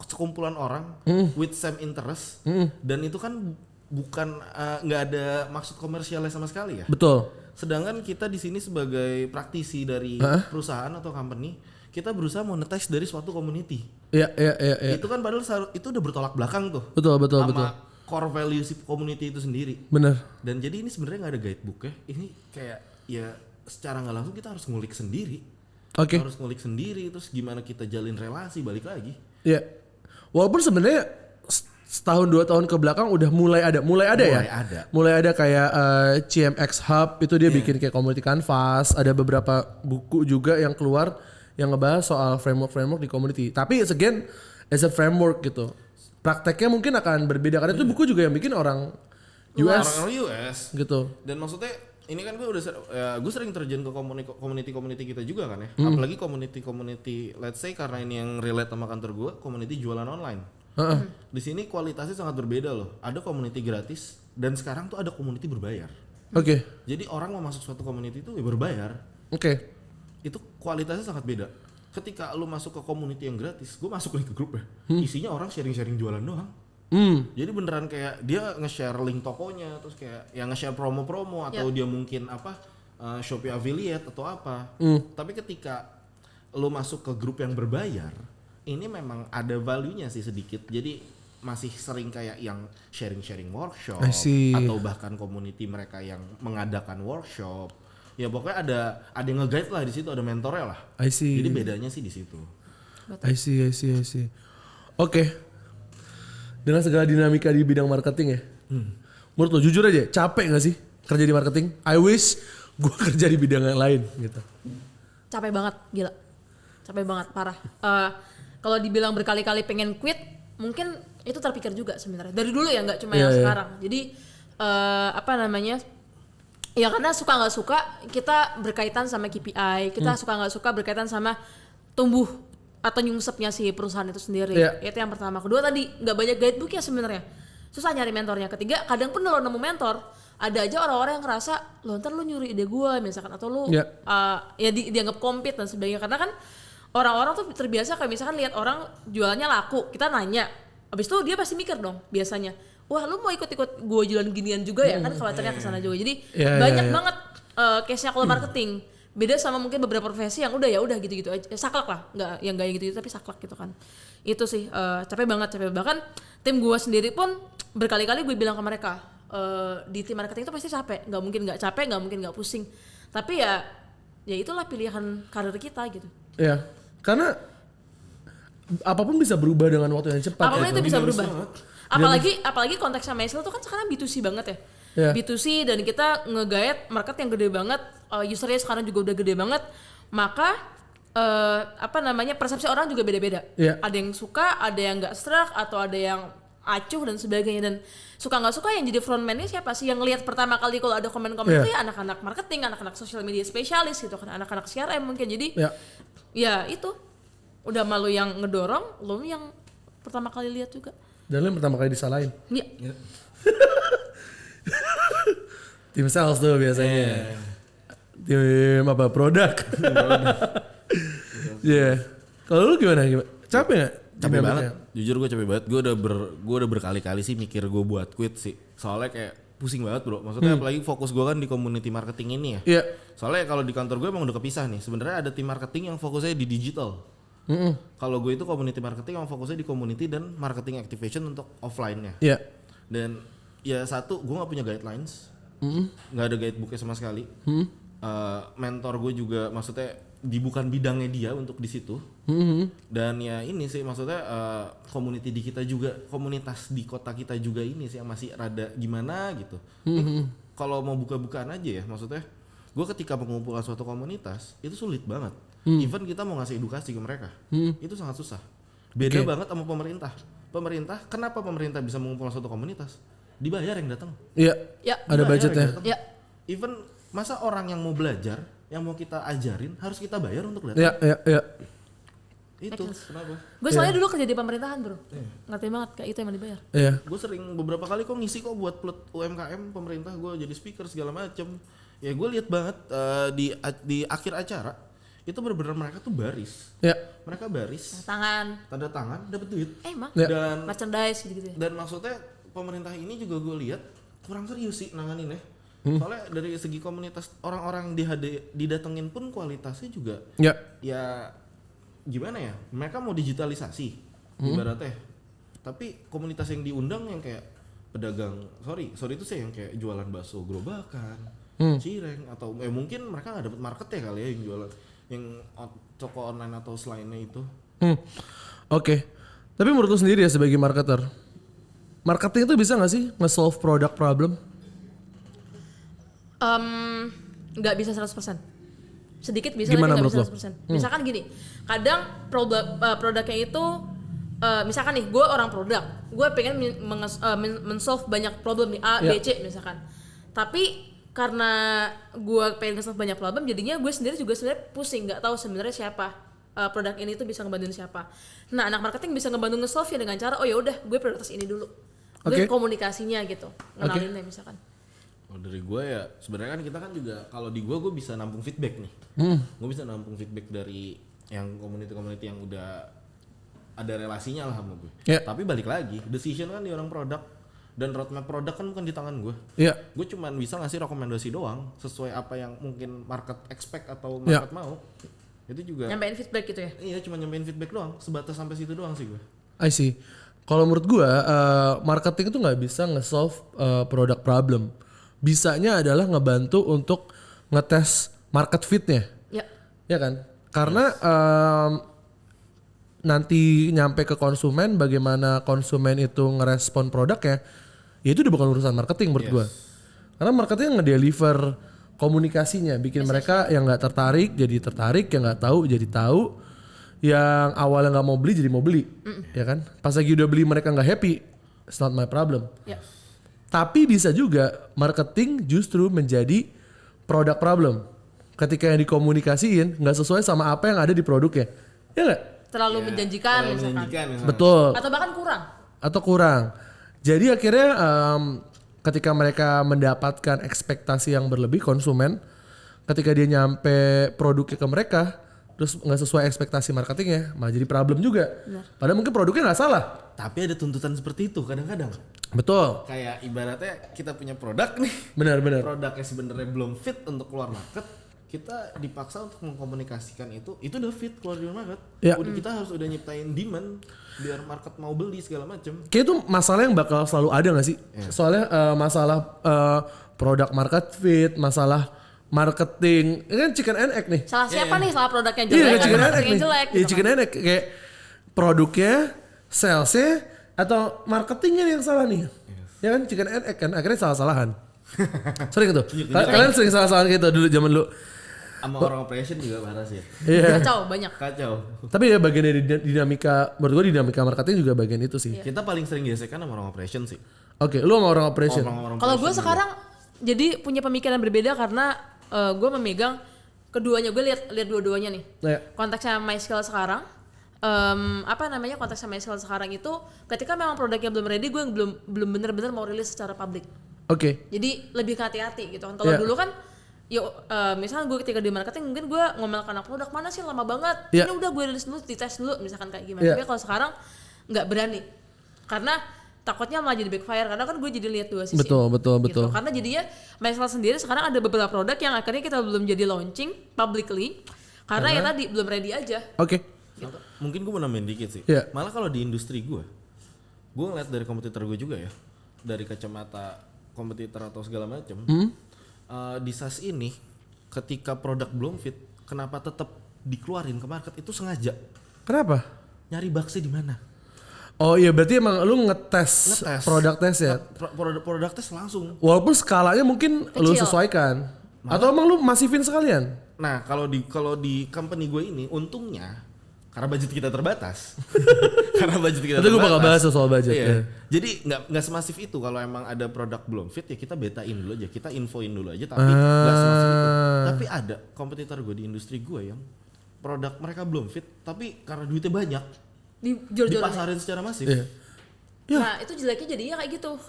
[SPEAKER 2] sekumpulan orang with same interest, dan itu kan bukan nggak ada maksud komersialnya sama sekali ya.
[SPEAKER 1] Betul.
[SPEAKER 2] Sedangkan kita di sini sebagai praktisi dari perusahaan atau company, kita berusaha monetize dari suatu community.
[SPEAKER 1] Iya.
[SPEAKER 2] Itu kan padahal itu udah bertolak belakang tuh.
[SPEAKER 1] Betul.
[SPEAKER 2] Sama core value si community itu sendiri.
[SPEAKER 1] Bener.
[SPEAKER 2] Dan jadi ini sebenarnya nggak ada guidebook ya. Ini kayak ya secara nggak langsung kita harus ngulik sendiri. Harus ngulik sendiri, terus gimana kita jalin relasi, balik lagi.
[SPEAKER 1] Iya. Walaupun sebenarnya setahun 2 tahun ke belakang udah mulai ada kayak CMX Hub itu dia bikin kayak community canvas, ada beberapa buku juga yang keluar yang ngebahas soal framework di community. Tapi again as a framework gitu, prakteknya mungkin akan berbeda karena itu buku juga yang bikin orang US gitu.
[SPEAKER 2] Dan maksudnya ini kan gue sering terjun ke community kita juga kan ya. Apalagi community let's say karena ini yang relate sama kantor gue, community jualan online. Di sini kualitasnya sangat berbeda loh. Ada community gratis dan sekarang tuh ada community berbayar. Jadi orang mau masuk suatu community itu ya berbayar. Itu kualitasnya sangat beda. Ketika lu masuk ke community yang gratis, gue masuk lagi ke grup ya. Isinya orang sharing-sharing jualan doang. Jadi beneran kayak dia nge-share link tokonya, terus kayak yang nge-share promo-promo atau dia mungkin Shopee affiliate atau apa. Tapi ketika lu masuk ke grup yang berbayar, ini memang ada value-nya sih sedikit. Jadi masih sering kayak yang sharing workshop atau bahkan community mereka yang mengadakan workshop. Ya pokoknya ada yang nge-guide lah di situ, ada mentornya lah. Jadi bedanya sih di situ.
[SPEAKER 1] I see. Oke. Dengan segala dinamika di bidang marketing ya. Menurut lo jujur aja, capek gak sih kerja di marketing? I wish gue kerja di bidang yang lain gitu.
[SPEAKER 3] Capek banget, gila. Capek banget, parah. Kalau dibilang berkali-kali pengen quit, mungkin itu terpikir juga sebenarnya. Dari dulu ya, nggak cuma yang sekarang. Jadi ya karena suka nggak suka kita berkaitan sama KPI, kita suka nggak suka berkaitan sama tumbuh atau nyungsepnya si perusahaan itu sendiri. Itu yang pertama. Kedua tadi nggak banyak guidebook ya sebenarnya. Susah nyari mentornya. Ketiga, kadang pun kalau nemu mentor ada aja orang-orang yang ngerasa lo ntar lu nyuri ide gue misalkan, atau lu dianggap compete dan sebagainya, karena kan orang-orang tuh terbiasa kayak misalkan lihat orang jualannya laku, kita nanya, abis itu dia pasti mikir dong biasanya, wah lu mau ikut-ikut gue jualan ginian juga ya, kan khawatirnya kesana juga. Jadi banyak banget case-nya kalau marketing. Beda sama mungkin beberapa profesi yang udah gitu-gitu aja, saklek lah, nggak yang gaya gitu tapi saklek gitu kan. Itu sih capek banget. Bahkan tim gue sendiri pun berkali-kali gue bilang ke mereka, di tim marketing itu pasti capek, nggak mungkin nggak capek, nggak mungkin nggak pusing. Tapi ya itulah pilihan karir kita gitu.
[SPEAKER 1] Ya, karena apapun bisa berubah dengan waktu yang cepat.
[SPEAKER 3] Apapun itu bisa berubah. Apalagi konteksnya Maisel tuh kan sekarang B2C banget ya. B2C, dan kita nge-guide market yang gede banget, usernya sekarang juga udah gede banget, maka persepsi orang juga beda-beda. Ada yang suka, ada yang nggak struck, atau ada yang acuh dan sebagainya. Dan suka nggak suka yang jadi frontman-nya siapa sih? Yang lihat pertama kali kalau ada komen-komen itu ya anak-anak marketing, anak-anak social media spesialis gitu kan, anak-anak CRM mungkin. Jadi ya itu udah malu yang ngedorong, lo yang pertama kali lihat juga.
[SPEAKER 1] Dan lo yang pertama kali disalahin.
[SPEAKER 3] Iya.
[SPEAKER 1] Tim sales tuh biasanya. Tim produk. Kalau lu gimana? Capek nggak?
[SPEAKER 2] Capek banget. Jujur gue capek banget. Gue udah berkali-kali sih mikir gue buat quit sih. Soalnya kayak pusing banget bro. Maksudnya apalagi fokus gue kan di community marketing ini ya. Soalnya kalau di kantor gue emang udah kepisah nih. Sebenarnya ada tim marketing yang fokusnya di digital. Kalau gue itu community marketing yang fokusnya di community dan marketing activation untuk offline-nya. Dan ya satu, gue nggak punya guidelines. Nggak ada guidebooknya sama sekali. Mentor gue juga maksudnya bukan bidangnya dia untuk di situ. Dan ya ini sih maksudnya community di kita juga, komunitas di kota kita juga ini sih yang masih rada gimana gitu. Kalau mau buka-bukaan aja ya, maksudnya gue ketika mengumpulkan suatu komunitas itu sulit banget. Even kita mau ngasih edukasi ke mereka, itu sangat susah. Beda banget sama pemerintah. Kenapa pemerintah bisa mengumpulkan suatu komunitas? Dibayar yang datang.
[SPEAKER 1] Ada budgetnya.
[SPEAKER 2] Even masa orang yang mau belajar, yang mau kita ajarin harus kita bayar untuk datang. Itu kenapa?
[SPEAKER 3] Gue soalnya dulu kerja di pemerintahan bro, ngerti banget kayak itu yang dibayar.
[SPEAKER 2] Gue sering beberapa kali kok ngisi kok buat UMKM pemerintah, gue jadi speaker segala macem. Ya gue lihat banget di akhir acara itu benar-benar mereka tuh baris. Mereka baris. Tanda tangan, dapat duit.
[SPEAKER 3] Emang.
[SPEAKER 2] Dan
[SPEAKER 3] merchandise gitu ya.
[SPEAKER 2] Dan maksudnya pemerintah ini juga gue lihat kurang serius sih nanganin ya. Soalnya dari segi komunitas orang-orang didatengin pun kualitasnya juga ya gimana ya, mereka mau digitalisasi ibaratnya, tapi komunitas yang diundang yang kayak pedagang sorry itu sih yang kayak jualan bakso gerobakan, cireng, atau mungkin mereka nggak dapat market ya kali ya yang jualan yang toko online atau selainnya itu.
[SPEAKER 1] Oke. Tapi menurut lu sendiri ya sebagai marketer, marketing itu bisa nggak sih nge-solve product problem?
[SPEAKER 3] Nggak bisa 100%. Sedikit bisa,
[SPEAKER 1] gimana
[SPEAKER 3] tapi nggak bisa 100%. Misalkan gini, kadang produknya itu, misalkan nih, gue orang produk, gue pengen men-solve banyak problem nih, A, B, C misalkan. Tapi karena gue pengen nge-solve banyak problem, jadinya gue sendiri juga sebenarnya pusing, nggak tahu sebenarnya siapa produk ini tuh bisa ngebantuin siapa. Nah, anak marketing bisa ngebantu nge-solve ya dengan cara, oh ya udah, gue prioritas ini dulu. Gue komunikasinya gitu, ngenalinnya misalkan.
[SPEAKER 2] Dari gue ya sebenarnya kan kita kan juga kalau di gue bisa nampung feedback nih. Gue bisa nampung feedback dari yang community yang udah ada relasinya lah sama gue. Tapi balik lagi, decision kan di orang produk dan roadmap produk kan bukan di tangan gue. Gue cuman bisa ngasih rekomendasi doang sesuai apa yang mungkin market expect atau market mau. Itu juga
[SPEAKER 3] nyampein feedback gitu ya?
[SPEAKER 2] Iya, cuma nyampein feedback doang, sebatas sampai situ doang sih gue.
[SPEAKER 1] I see. Kalau menurut gue marketing itu nggak bisa nge-solve product problem. Bisanya adalah ngebantu untuk ngetes market fit-nya. Ya kan? Karena nanti nyampe ke konsumen, bagaimana konsumen itu ngerespon produknya, ya itu udah bukan urusan marketing menurut gue. Karena marketing ngedeliver komunikasinya, bikin mereka yang nggak tertarik jadi tertarik, yang nggak tahu jadi tahu, yang awalnya nggak mau beli jadi mau beli, ya kan? Pas lagi udah beli mereka nggak happy, it's not my problem. Tapi bisa juga marketing justru menjadi product problem. Ketika yang dikomunikasiin nggak sesuai sama apa yang ada di produknya, ya nggak?
[SPEAKER 3] Terlalu menjanjikan misalkan.
[SPEAKER 1] Betul.
[SPEAKER 3] Atau bahkan kurang.
[SPEAKER 1] Jadi akhirnya ketika mereka mendapatkan ekspektasi yang berlebih konsumen, ketika dia nyampe produknya ke mereka terus nggak sesuai ekspektasi marketingnya, malah jadi problem juga. Padahal mungkin produknya nggak salah.
[SPEAKER 2] Tapi ada tuntutan seperti itu kadang-kadang.
[SPEAKER 1] Betul.
[SPEAKER 2] Kayak ibaratnya kita punya produk nih.
[SPEAKER 1] Benar-benar.
[SPEAKER 2] Produknya sebenarnya belum fit untuk keluar market. Kita dipaksa untuk mengkomunikasikan itu udah fit keluar di market.
[SPEAKER 1] Ya.
[SPEAKER 2] Kita harus udah nyiptain demand biar market mau beli segala macam.
[SPEAKER 1] Kayak itu masalah yang bakal selalu ada nggak sih? Soalnya masalah produk market fit, masalah marketing, ini kan chicken and egg nih.
[SPEAKER 3] Salah siapa nih? Salah produknya
[SPEAKER 1] Iya,
[SPEAKER 3] jelek atau
[SPEAKER 1] chicken and egg
[SPEAKER 3] marketingnya
[SPEAKER 1] nih.
[SPEAKER 3] jelek?
[SPEAKER 1] Iya,
[SPEAKER 3] gitu
[SPEAKER 1] chicken and egg kayak produknya, salesnya, atau marketingnya yang salah nih. Ya kan chicken and egg kan akhirnya salah-salahan. Sering tuh. Kalian sering salah-salahan gitu dulu zaman dulu.
[SPEAKER 2] Sama orang operation juga parah sih.
[SPEAKER 1] Iya.
[SPEAKER 3] Kacau banyak.
[SPEAKER 2] Kacau.
[SPEAKER 1] Tapi ya bagian dari dinamika, menurut gue dinamika marketing juga bagian itu sih.
[SPEAKER 2] Kita paling sering gesekan sama orang operation sih.
[SPEAKER 1] Oke, lu sama orang operation.
[SPEAKER 3] Kalau gue sekarang jadi punya pemikiran berbeda karena gue memegang keduanya, gue lihat dua-duanya nih.
[SPEAKER 1] Ya.
[SPEAKER 3] Konteksnya MySkill sekarang, konteksnya MySkill sekarang itu ketika memang produknya belum ready, gue belum bener-bener mau rilis secara publik.
[SPEAKER 1] Oke.
[SPEAKER 3] Jadi lebih hati-hati gitu kan. Kalau dulu kan, misalnya gue ketika di marketing mungkin gue ngomel ke anak produk mana sih lama banget. Ini udah gue rilis dulu, dites dulu, misalkan kayak gimana. Tapi kalau sekarang nggak berani karena takutnya malah jadi backfire karena kan gue jadi lihat dua sisi.
[SPEAKER 1] Betul.
[SPEAKER 3] Gitu. Karena jadinya MySkill sendiri sekarang ada beberapa produk yang akhirnya kita belum jadi launching publicly karena ya tadi belum ready aja.
[SPEAKER 1] Oke.
[SPEAKER 2] Gitu. Mungkin gue mau nambahin dikit sih.
[SPEAKER 1] Yeah.
[SPEAKER 2] Malah kalau di industri gue ngeliat dari kompetitor gue juga ya, dari kacamata kompetitor atau segala macam. Di SaaS ini ketika produk belum fit, kenapa tetap dikeluarin ke market itu sengaja?
[SPEAKER 1] Kenapa?
[SPEAKER 2] Nyari bugsnya di mana?
[SPEAKER 1] Oh iya, berarti emang lu ngetes produk tes ya?
[SPEAKER 2] Produk tes langsung.
[SPEAKER 1] Walaupun skalanya mungkin lu
[SPEAKER 3] Kecil.
[SPEAKER 1] sesuaikan. Atau emang lu masifin sekalian?
[SPEAKER 2] Nah, kalau di company gue ini untungnya karena budget kita terbatas.
[SPEAKER 1] Nanti gue bakal bahas soal budget.
[SPEAKER 2] Iya.
[SPEAKER 1] Ya.
[SPEAKER 2] Jadi nggak semasif itu kalau emang ada produk belum fit ya kita betain dulu aja, kita infoin dulu aja tapi nggak semasif itu. Tapi ada kompetitor gue di industri gue yang produk mereka belum fit tapi karena duitnya banyak dipasarin secara masif.
[SPEAKER 1] Iya.
[SPEAKER 3] Nah itu jeleknya jadinya kayak gitu,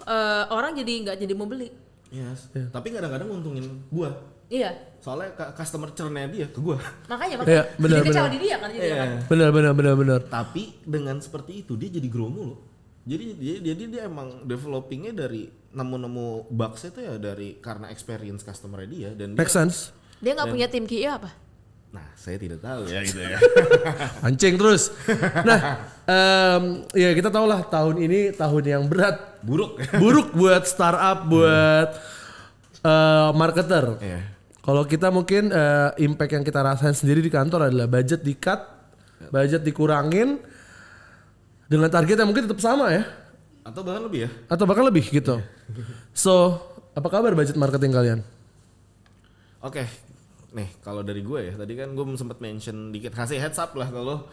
[SPEAKER 3] orang jadi nggak jadi mau beli.
[SPEAKER 2] Yes. Tapi kadang-kadang nguntungin gua.
[SPEAKER 3] Iya.
[SPEAKER 2] Soalnya customer churn-nya dia ke gua.
[SPEAKER 3] Makanya
[SPEAKER 1] Iya, benar,
[SPEAKER 3] jadi kecewa
[SPEAKER 1] benar.
[SPEAKER 3] di dia kan jadi kan.
[SPEAKER 1] Benar.
[SPEAKER 2] Tapi dengan seperti itu dia jadi grow mulu. Jadi dia emang developingnya dari nemu bugs itu ya dari karena experience customer dia dan
[SPEAKER 1] Make sense.
[SPEAKER 3] Dia nggak punya tim QA apa?
[SPEAKER 2] Nah, saya tidak tahu ya gitu ya.
[SPEAKER 1] Anjing terus. Nah, ya kita tahu lah tahun ini tahun yang berat. Buruk buat startup, buat marketer.
[SPEAKER 2] Iya.
[SPEAKER 1] Kalau kita mungkin impact yang kita rasain sendiri di kantor adalah budget di-cut, budget dikurangin dengan target yang mungkin tetap sama ya.
[SPEAKER 2] Atau bahkan lebih ya.
[SPEAKER 1] Atau bahkan lebih gitu. So, apa kabar budget marketing kalian?
[SPEAKER 2] Oke. Nih, kalau dari gue ya, tadi kan gue sempat mention dikit, kasih heads up lah kalau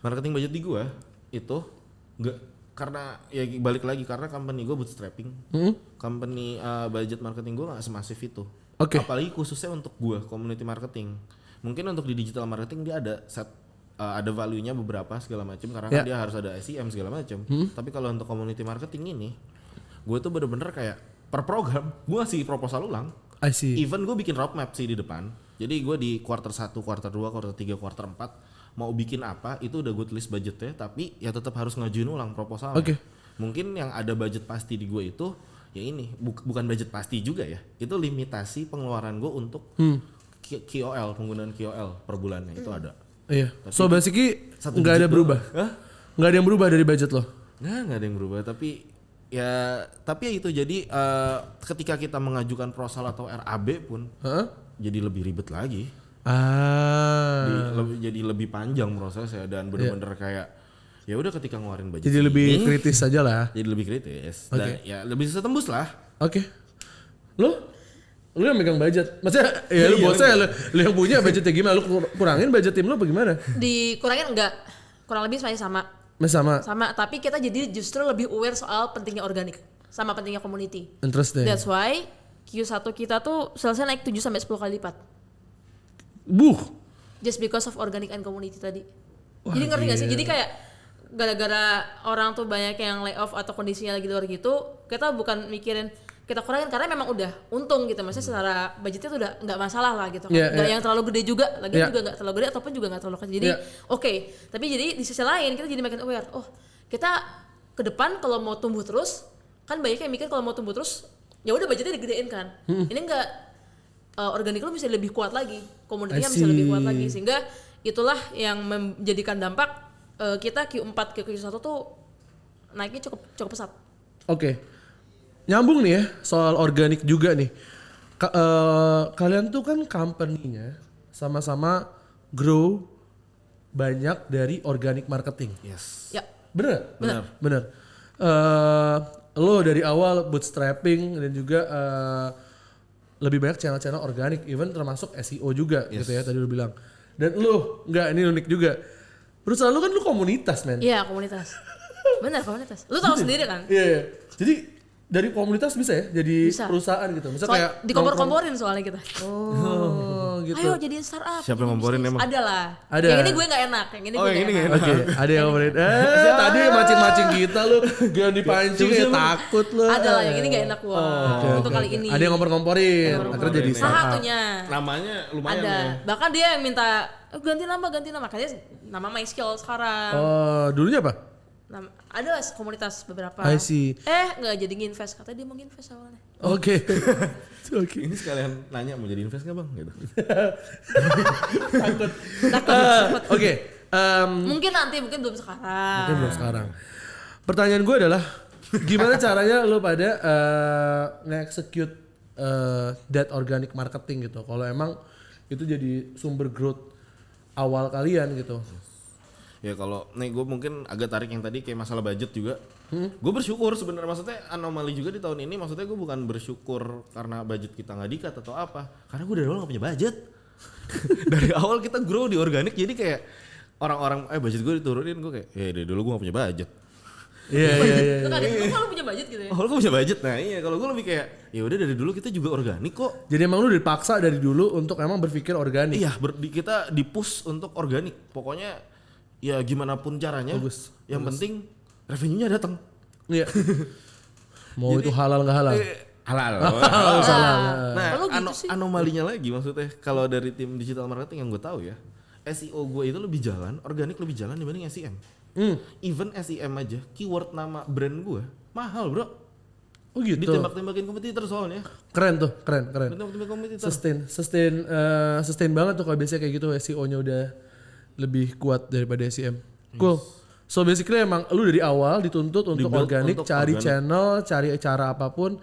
[SPEAKER 2] marketing budget di gue itu enggak, karena ya balik lagi karena company gue bootstrapping. Company budget marketing gue gak semasif itu.
[SPEAKER 1] Oke.
[SPEAKER 2] Apalagi khususnya untuk gue community marketing. Mungkin untuk di digital marketing dia ada set ada value-nya beberapa segala macam karena kan dia harus ada SEM segala macam. Tapi kalau untuk community marketing ini gue tuh bener-bener kayak per program gue ngasih proposal ulang.
[SPEAKER 1] I see.
[SPEAKER 2] Even gue bikin roadmap sih di depan. Jadi gue di quarter 1, quarter 2, quarter 3, quarter 4 mau bikin apa itu udah gue tulis budgetnya tapi ya tetap harus ngajuin ulang proposalnya.
[SPEAKER 1] Oke.
[SPEAKER 2] Mungkin yang ada budget pasti di gue itu ya ini bukan budget pasti juga ya. Itu limitasi pengeluaran gue untuk KOL, penggunaan KOL per bulannya itu ada.
[SPEAKER 1] Iya. So basically
[SPEAKER 2] Satu
[SPEAKER 1] nggak ada
[SPEAKER 2] digit
[SPEAKER 1] berubah.
[SPEAKER 2] Hah?
[SPEAKER 1] Nggak ada yang berubah dari budget lo.
[SPEAKER 2] Nggak ada yang berubah tapi ya itu jadi ketika kita mengajukan proposal atau RAB pun jadi lebih ribet lagi. Jadi lebih panjang prosesnya dan benar-benar kayak ya udah ketika ngeluarin budget
[SPEAKER 1] Jadi lebih kritis aja lah.
[SPEAKER 2] jadi lebih kritis dan ya lebih bisa tembus lah.
[SPEAKER 1] Oke. Lu yang megang budget. Maksudnya ya lu bosnya lu yang punya budgetnya gimana? Lu kurangin budget tim lu apa gimana?
[SPEAKER 3] Dikurangin enggak? Kurang lebih semuanya sama. Sama, tapi kita jadi justru lebih aware soal pentingnya organik sama pentingnya community.
[SPEAKER 1] Interesting.
[SPEAKER 3] That's why Q1 kita tuh salesnya naik 7 sampai 10 kali lipat. Just because of organic and community tadi. Jadi ngerti gak sih? Jadi kayak gara-gara orang tuh banyak yang lay off atau kondisinya lagi luar gitu, kita bukan mikirin kita kurangin karena memang udah untung gitu, maksudnya secara budgetnya tuh udah nggak masalah lah gitu kan,
[SPEAKER 1] Yeah,
[SPEAKER 3] nggak
[SPEAKER 1] yeah.
[SPEAKER 3] yang terlalu gede juga, lagi
[SPEAKER 1] Yeah.
[SPEAKER 3] juga nggak terlalu gede ataupun juga nggak terlalu kecil, jadi oke. Tapi jadi di sisi lain kita jadi makin aware, oh kita ke depan kalau mau tumbuh terus, kan banyak yang mikir kalau mau tumbuh terus ya udah budgetnya digedein kan, ini enggak, organik lu bisa lebih kuat lagi, komoditinya bisa lebih kuat lagi, sehingga itulah yang menjadikan dampak kita Q4 ke Q1 tuh naiknya cukup pesat.
[SPEAKER 1] Oke. Nyambung nih ya soal organik juga nih. Kalian tuh kan company-nya sama-sama grow banyak dari organic marketing.
[SPEAKER 2] Yes.
[SPEAKER 3] Ya.
[SPEAKER 1] Bener?
[SPEAKER 3] Bener.
[SPEAKER 1] Lo dari awal bootstrapping dan juga lebih banyak channel-channel organik, even termasuk SEO juga gitu ya tadi lo bilang. Dan lo, enggak, ini unik juga. Perusahaan lo kan lo komunitas, men.
[SPEAKER 3] Iya, komunitas. Bener, komunitas. Lu tahu sendiri kan?
[SPEAKER 1] Iya. Jadi dari komunitas bisa ya jadi
[SPEAKER 3] Bisa.
[SPEAKER 1] perusahaan gitu. Misalnya
[SPEAKER 3] Soal
[SPEAKER 1] kayak
[SPEAKER 3] dikompor-komporin soalnya kita.
[SPEAKER 1] Oh, gitu.
[SPEAKER 3] Ayo jadiin startup.
[SPEAKER 2] Siapa yang ngomporin emang?
[SPEAKER 3] Ada lah.
[SPEAKER 1] Ada.
[SPEAKER 3] Yang ini gue nggak enak, yang ini
[SPEAKER 2] Oh,
[SPEAKER 3] gue
[SPEAKER 2] yang ini
[SPEAKER 3] nggak
[SPEAKER 2] nggak
[SPEAKER 3] enak.
[SPEAKER 1] Oke, ada yang ngomongin. Tadi mancing-mancing kita lu, gak dipancing ya takut lu.
[SPEAKER 3] Ada lah, yang ini nggak enak gue. Untuk kali ini.
[SPEAKER 1] Ada yang ngomporin, akhirnya jadi
[SPEAKER 3] Salah
[SPEAKER 1] startup.
[SPEAKER 3] satunya.
[SPEAKER 2] Namanya lumayan
[SPEAKER 3] Ada.
[SPEAKER 2] ya.
[SPEAKER 3] Bahkan dia yang minta ganti nama. Katanya nama MySkill sekarang.
[SPEAKER 1] Oh, dulunya apa?
[SPEAKER 3] Ada komunitas beberapa.
[SPEAKER 1] I see.
[SPEAKER 3] Nggak jadi nginvest. Katanya dia mau nginvest awalnya.
[SPEAKER 1] Oke. Oke.
[SPEAKER 2] Ini sekalian nanya mau jadi invest nggak bang? Gitu.
[SPEAKER 1] Takut. Oke.
[SPEAKER 3] Mungkin nanti, mungkin belum sekarang.
[SPEAKER 1] Mungkin belum sekarang. Pertanyaan gue adalah gimana caranya lo pada nge-execute that organic marketing gitu. Kalau emang itu jadi sumber growth awal kalian gitu.
[SPEAKER 2] Ya kalau nih gue mungkin agak tarik yang tadi kayak masalah budget juga. Gue bersyukur sebenarnya, maksudnya anomali juga di tahun ini. Maksudnya gue bukan bersyukur karena budget kita nggak dikat atau apa. Karena gue dari awal nggak punya budget. Dari awal kita grow di organik, jadi kayak orang-orang budget gue diturunin, gue kayak dari dulu gue nggak punya budget.
[SPEAKER 1] Iya.
[SPEAKER 3] Lu kaget, lu kalau punya budget gitu ya?
[SPEAKER 2] Oh, lu punya budget. Nah iya, kalau gue lebih kayak ya udah dari dulu kita juga organik kok.
[SPEAKER 1] Jadi emang lu dipaksa dari dulu untuk emang berpikir organik.
[SPEAKER 2] Iya, kita di-push untuk organik. Pokoknya ya gimana pun caranya.
[SPEAKER 1] Bagus.
[SPEAKER 2] Yang penting revenue-nya datang.
[SPEAKER 1] Iya. Mau itu halal nggak halal?
[SPEAKER 2] Halal.
[SPEAKER 1] Salah.
[SPEAKER 2] Nah,
[SPEAKER 3] Kalau gitu sih.
[SPEAKER 2] anomalinya lagi maksudnya kalau dari tim digital marketing yang gue tahu ya, SEO gue itu lebih jalan, organik lebih jalan dibanding SEM. Even SEM aja, keyword nama brand gue mahal bro.
[SPEAKER 1] Oh gitu.
[SPEAKER 2] Ditembak-tembakin kompetitor soalnya.
[SPEAKER 1] Keren tuh, keren.
[SPEAKER 2] Ditembak-tembakin kompetitor.
[SPEAKER 1] Sustain banget tuh kalau biasanya kayak gitu SEO-nya udah lebih kuat daripada SEM. Cool. So basically emang lu dari awal dituntut untuk
[SPEAKER 2] Dibuild
[SPEAKER 1] organik,
[SPEAKER 2] untuk
[SPEAKER 1] cari
[SPEAKER 2] organik.
[SPEAKER 1] channel, cari cara apapun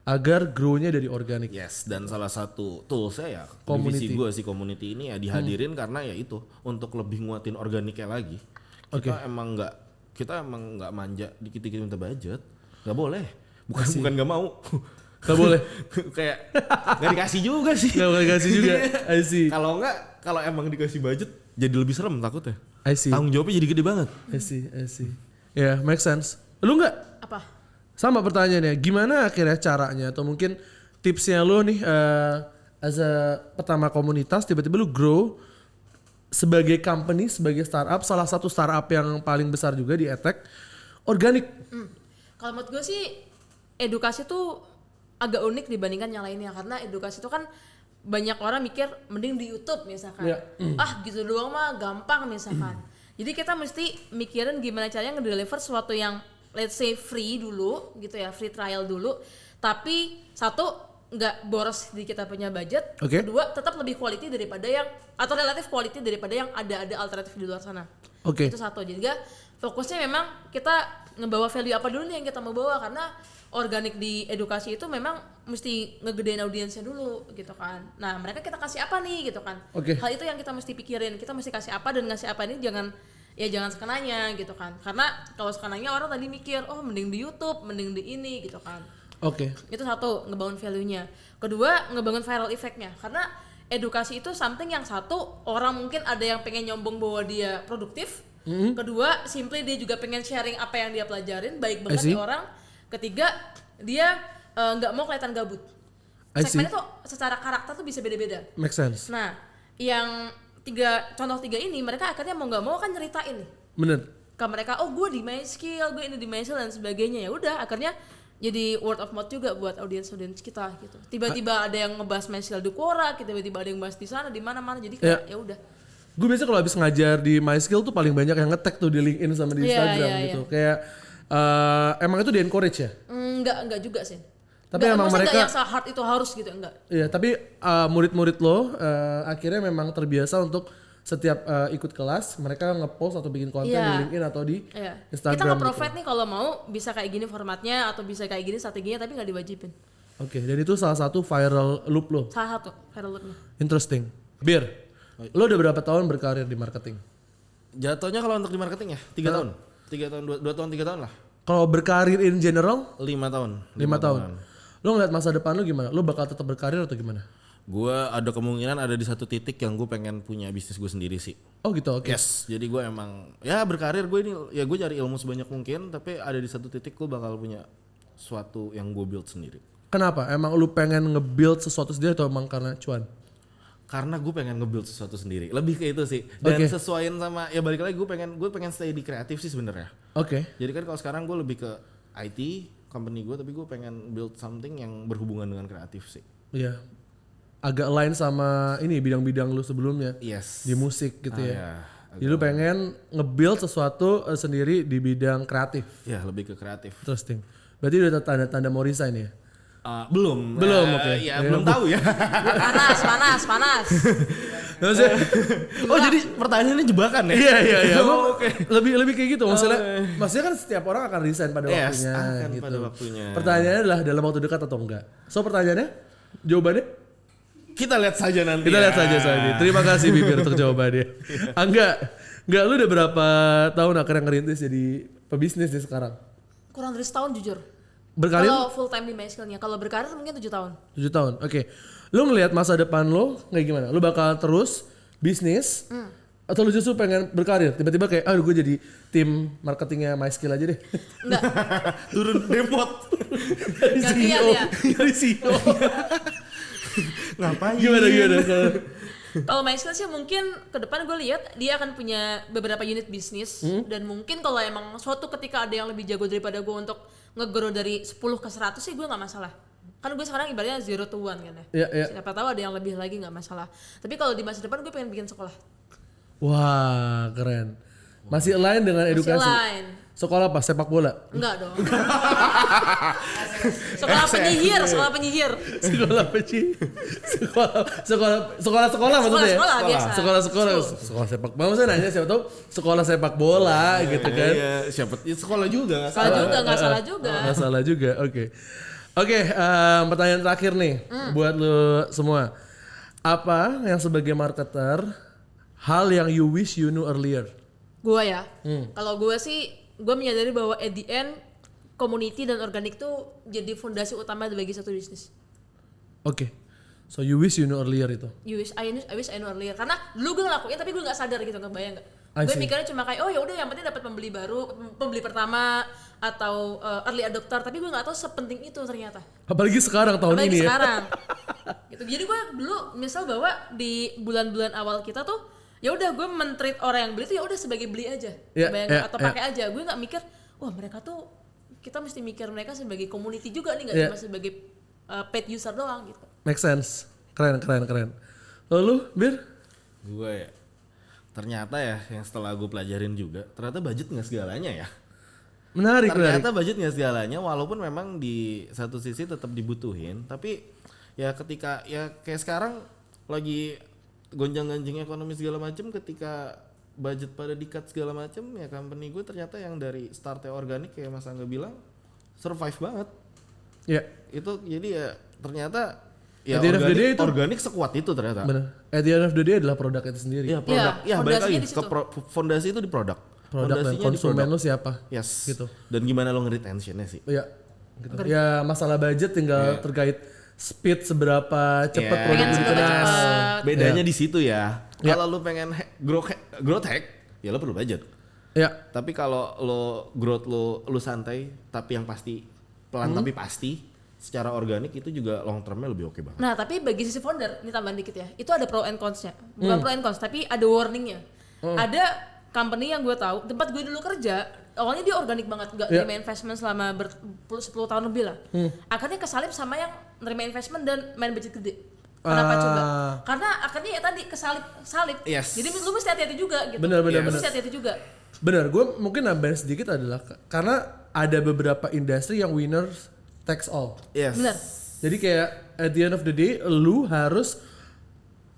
[SPEAKER 1] agar grow-nya dari organik.
[SPEAKER 2] Yes, dan salah satu toolsnya ya
[SPEAKER 1] Community.
[SPEAKER 2] divisi gue si community ini ya dihadirin karena ya itu untuk lebih nguatin organiknya lagi. Kita emang nggak manja dikit-dikit minta budget, nggak boleh. Bukan nggak mau.
[SPEAKER 1] Gak boleh.
[SPEAKER 2] Kayak nggak dikasih juga sih.
[SPEAKER 1] Gak boleh kasih juga. I see.
[SPEAKER 2] Kalau emang dikasih budget jadi lebih serem takutnya.
[SPEAKER 1] I see.
[SPEAKER 2] Tanggung jawabnya jadi gede banget.
[SPEAKER 1] I see. Ya, make sense. Lu nggak?
[SPEAKER 3] Apa?
[SPEAKER 1] Sama pertanyaannya, gimana akhirnya caranya atau mungkin tipsnya lu nih as a pertama komunitas tiba-tiba lu grow sebagai company, sebagai startup, salah satu startup yang paling besar juga di edtech, organik.
[SPEAKER 3] Kalau menurut gue sih edukasi tuh agak unik dibandingkan yang lainnya, karena edukasi itu kan banyak orang mikir mending di YouTube misalkan.
[SPEAKER 1] Iya.
[SPEAKER 3] Gitu doang mah gampang misalkan. Jadi kita mesti mikirin gimana caranya ngedeliver sesuatu yang let's say free dulu gitu ya, free trial dulu. Tapi satu nggak boros di kita punya budget.
[SPEAKER 1] Oke.
[SPEAKER 3] Kedua tetap lebih quality daripada yang atau relatif quality daripada yang ada alternatif di luar sana.
[SPEAKER 1] Oke.
[SPEAKER 3] Itu satu. Jadi fokusnya memang kita ngebawa value apa dulu nih yang kita mau bawa, karena organik di edukasi itu memang mesti ngegedein audiensnya dulu gitu kan. Nah mereka kita kasih apa nih gitu kan.
[SPEAKER 1] Oke.
[SPEAKER 3] Hal itu yang kita mesti pikirin, kita mesti kasih apa dan ngasih apa ini jangan sekenanya gitu kan. Karena kalau sekenanya orang tadi mikir oh mending di YouTube, mending di ini gitu kan.
[SPEAKER 1] Oke.
[SPEAKER 3] Itu satu, ngebangun value-nya. Kedua, ngebangun viral effect-nya. Karena edukasi itu something yang satu, orang mungkin ada yang pengen nyombong bahwa dia produktif. Kedua, simply dia juga pengen sharing apa yang dia pelajarin, baik banget di orang. Ketiga, dia nggak mau kelihatan gabut. Segmen itu secara karakter tuh bisa beda-beda.
[SPEAKER 1] Make sense.
[SPEAKER 3] Nah, yang contoh tiga ini, mereka akhirnya mau nggak mau kan nyeritain nih.
[SPEAKER 1] Bener.
[SPEAKER 3] Ke mereka, oh gue di MySkill, gue ini di MySkill dan sebagainya. Ya udah, akhirnya jadi word of mouth juga buat audiens kita gitu. Tiba-tiba ada yang ngebahas MySkill di Quora, tiba-tiba ada yang bahas di sana, di mana-mana. Jadi kayak ya udah.
[SPEAKER 1] Gue biasa kalau habis ngajar di MySkill tuh paling banyak yang nge-tag tuh di LinkedIn sama di Instagram gitu. Kayak emang itu di encourage ya?
[SPEAKER 3] Enggak juga sih.
[SPEAKER 1] Tapi emang mereka
[SPEAKER 3] enggak yang se-hard itu harus gitu, enggak.
[SPEAKER 1] Iya, tapi murid-murid lo akhirnya memang terbiasa untuk setiap ikut kelas mereka nge-post atau bikin konten di LinkedIn atau di Instagram.
[SPEAKER 3] Kita nge-provide nih kalau mau bisa kayak gini formatnya atau bisa kayak gini strateginya, tapi nggak diwajibin.
[SPEAKER 1] Oke, jadi itu salah satu viral loop lo.
[SPEAKER 3] Salah satu viral loopnya.
[SPEAKER 1] Interesting. Bir, lo udah berapa tahun berkarir di marketing?
[SPEAKER 2] Jatuhnya kalau untuk di marketing ya 3 tahun. 3 tahun, 2 tahun, 3 tahun lah.
[SPEAKER 1] Kalau berkarir in general?
[SPEAKER 2] 5 tahun.
[SPEAKER 1] 5 tahun. Lo ngeliat masa depan lo gimana? Lo bakal tetap berkarir atau gimana?
[SPEAKER 2] Gue ada kemungkinan ada di satu titik yang gue pengen punya bisnis gue sendiri sih.
[SPEAKER 1] Oh gitu, oke.
[SPEAKER 2] Yes, jadi gue emang ya berkarir gue ini ya gue cari ilmu sebanyak mungkin, tapi ada di satu titik gue bakal punya suatu yang gue build sendiri.
[SPEAKER 1] Kenapa? Emang lu pengen nge-build sesuatu sendiri atau emang karena cuan?
[SPEAKER 2] Karena gue pengen nge-build sesuatu sendiri, lebih ke itu sih. Dan sesuaiin sama ya balik lagi gue pengen stay di kreatif sih sebenarnya.
[SPEAKER 1] Oke.
[SPEAKER 2] Jadi kan kalau sekarang gue lebih ke IT company gue, tapi gue pengen build something yang berhubungan dengan kreatif sih.
[SPEAKER 1] Iya. Agak lain sama ini bidang-bidang lu sebelumnya.
[SPEAKER 2] Yes.
[SPEAKER 1] Di musik gitu ya.
[SPEAKER 2] Ya,
[SPEAKER 1] jadi lu pengen nge-build sesuatu sendiri di bidang kreatif.
[SPEAKER 2] Ya, lebih ke kreatif.
[SPEAKER 1] Interesting. Berarti udah tanda-tanda mau resign ya?
[SPEAKER 2] Belum.
[SPEAKER 1] Oke.
[SPEAKER 2] Ya, belum tahu ya.
[SPEAKER 3] Panas.
[SPEAKER 1] Oh, jadi
[SPEAKER 2] pertanyaannya jebakan ya?
[SPEAKER 1] Iya.
[SPEAKER 2] Oke.
[SPEAKER 1] Lebih kayak gitu maksudnya kan setiap orang akan resign pada waktunya
[SPEAKER 2] akan
[SPEAKER 1] gitu.
[SPEAKER 2] pada waktunya.
[SPEAKER 1] Pertanyaannya adalah dalam waktu dekat atau enggak? So pertanyaannya, jawabannya?
[SPEAKER 2] Kita lihat saja nanti.
[SPEAKER 1] Lihat saja. Terima kasih Bibir untuk jawabannya. Enggak, lu udah berapa tahun akhirnya ngerintis jadi pebisnis nih sekarang?
[SPEAKER 3] Kurang dari setahun jujur.
[SPEAKER 1] Berkarir?
[SPEAKER 3] Kalau full time di MySkill-nya, kalau berkarir mungkin 7 tahun.
[SPEAKER 1] 7 tahun, oke. Lu ngelihat masa depan lo kayak gimana? Lu bakal terus bisnis? Atau lu justru pengen berkarir? Tiba-tiba kayak, gue jadi tim marketingnya MySkill aja deh.
[SPEAKER 3] Enggak.
[SPEAKER 2] Turun depot.
[SPEAKER 3] Gantian ya.
[SPEAKER 1] Dari CEO.
[SPEAKER 2] Ngapain?
[SPEAKER 1] Gimana?
[SPEAKER 3] Kalau MySkill sih mungkin ke depan gue lihat dia akan punya beberapa unit bisnis dan mungkin kalau emang suatu ketika ada yang lebih jago daripada gue untuk nge-grow dari 10 ke 100 sih gue nggak masalah. Kan gue sekarang ibaratnya 0 to 1 kan ya.
[SPEAKER 1] Iya.
[SPEAKER 3] Siapa tahu ada yang lebih lagi nggak masalah. Tapi kalau di masa depan gue pengen bikin sekolah.
[SPEAKER 1] Wah, keren. Masih align dengan edukasi?
[SPEAKER 3] Masih align.
[SPEAKER 1] Sekolah apa? Sepak bola?
[SPEAKER 3] Enggak dong. Sekolah penyihir.
[SPEAKER 1] Sekolah maksudnya ya?
[SPEAKER 3] Sekolah biasa.
[SPEAKER 1] Sekolah sepak bola. Maksudnya nanya siapa tahu sekolah sepak bola gitu kan.
[SPEAKER 2] Iya, siapa sekolah juga enggak
[SPEAKER 3] salah juga.
[SPEAKER 1] Oke, pertanyaan terakhir nih buat lu semua. Apa yang sebagai marketer hal yang you wish you knew earlier?
[SPEAKER 3] Gua ya. Kalau gua sih gue menyadari bahwa at the end community dan organik tuh jadi fondasi utama bagi satu bisnis.
[SPEAKER 1] Oke. So you wish you know earlier itu.
[SPEAKER 3] I wish I know earlier karena dulu gue ngelakuin tapi gue nggak sadar gitu, nggak bayang nggak. Gue mikirnya cuma kayak ya udah yang penting dapat pembeli baru, pembeli pertama atau early adopter, tapi gue nggak tahu sepenting itu ternyata.
[SPEAKER 1] Apalagi sekarang tahun ini
[SPEAKER 3] sekarang. Gitu. Jadi gue dulu misal bahwa di bulan-bulan awal kita tuh ya udah gue men-treat orang yang beli tuh ya udah sebagai beli aja, atau pakai aja. Gue nggak mikir, wah mereka tuh kita mesti mikir mereka sebagai community juga nih, nggak cuma sebagai paid user doang gitu.
[SPEAKER 1] Make sense, keren. Lalu, Bir?
[SPEAKER 2] Gue ya, ternyata ya yang setelah gue pelajarin juga, ternyata budget nggak segalanya ya.
[SPEAKER 1] Menarik.
[SPEAKER 2] Ternyata budget nggak segalanya, walaupun memang di satu sisi tetap dibutuhin, tapi ya ketika ya kayak sekarang lagi gonjang-ganjing ekonomi segala macam, ketika budget pada di-cut segala macam, ya company gue ternyata yang dari startnya organik kayak Mas Angga bilang survive banget.
[SPEAKER 1] Iya.
[SPEAKER 2] Itu jadi ya ternyata ya organik sekuat itu ternyata.
[SPEAKER 1] Benar. At the end of the day adalah produk itu sendiri.
[SPEAKER 2] Iya, produk. Ya, balik lagi ke fondasi itu di produk.
[SPEAKER 1] Dan konsumen lo siapa?
[SPEAKER 2] Yes.
[SPEAKER 1] Gitu.
[SPEAKER 2] Dan gimana lo nge-retentionnya sih?
[SPEAKER 1] Iya. Gitu. Ya masalah budget tinggal terkait speed seberapa cepat produk dikenal.
[SPEAKER 2] Bedanya di situ ya. Kalau lu pengen growth hack, ya lo perlu budget.
[SPEAKER 1] Ya.
[SPEAKER 2] Tapi kalau lo growth lu santai, tapi yang pasti pelan tapi pasti, secara organik itu juga long termnya lebih oke banget.
[SPEAKER 3] Nah tapi bagi sisi founder, ini tambahan dikit ya, itu ada pro and cons-nya. Bukan pro and cons, tapi ada warningnya. Ada company yang gue tahu, tempat gue dulu kerja, awalnya dia organik banget, nggak nerima investment selama 10 tahun lebih lah. Akhirnya kesalip sama yang nerima investment dan main budget gede. Kenapa coba? Karena akhirnya ya tadi kesalip.
[SPEAKER 2] Yes.
[SPEAKER 3] Jadi lu mesti hati-hati juga gitu.
[SPEAKER 1] Benar.
[SPEAKER 3] Mesti hati-hati juga.
[SPEAKER 1] Benar, gue mungkin nambahin sedikit adalah karena ada beberapa industri yang winners takes all.
[SPEAKER 2] Yes.
[SPEAKER 3] Benar.
[SPEAKER 1] Jadi kayak at the end of the day, lu harus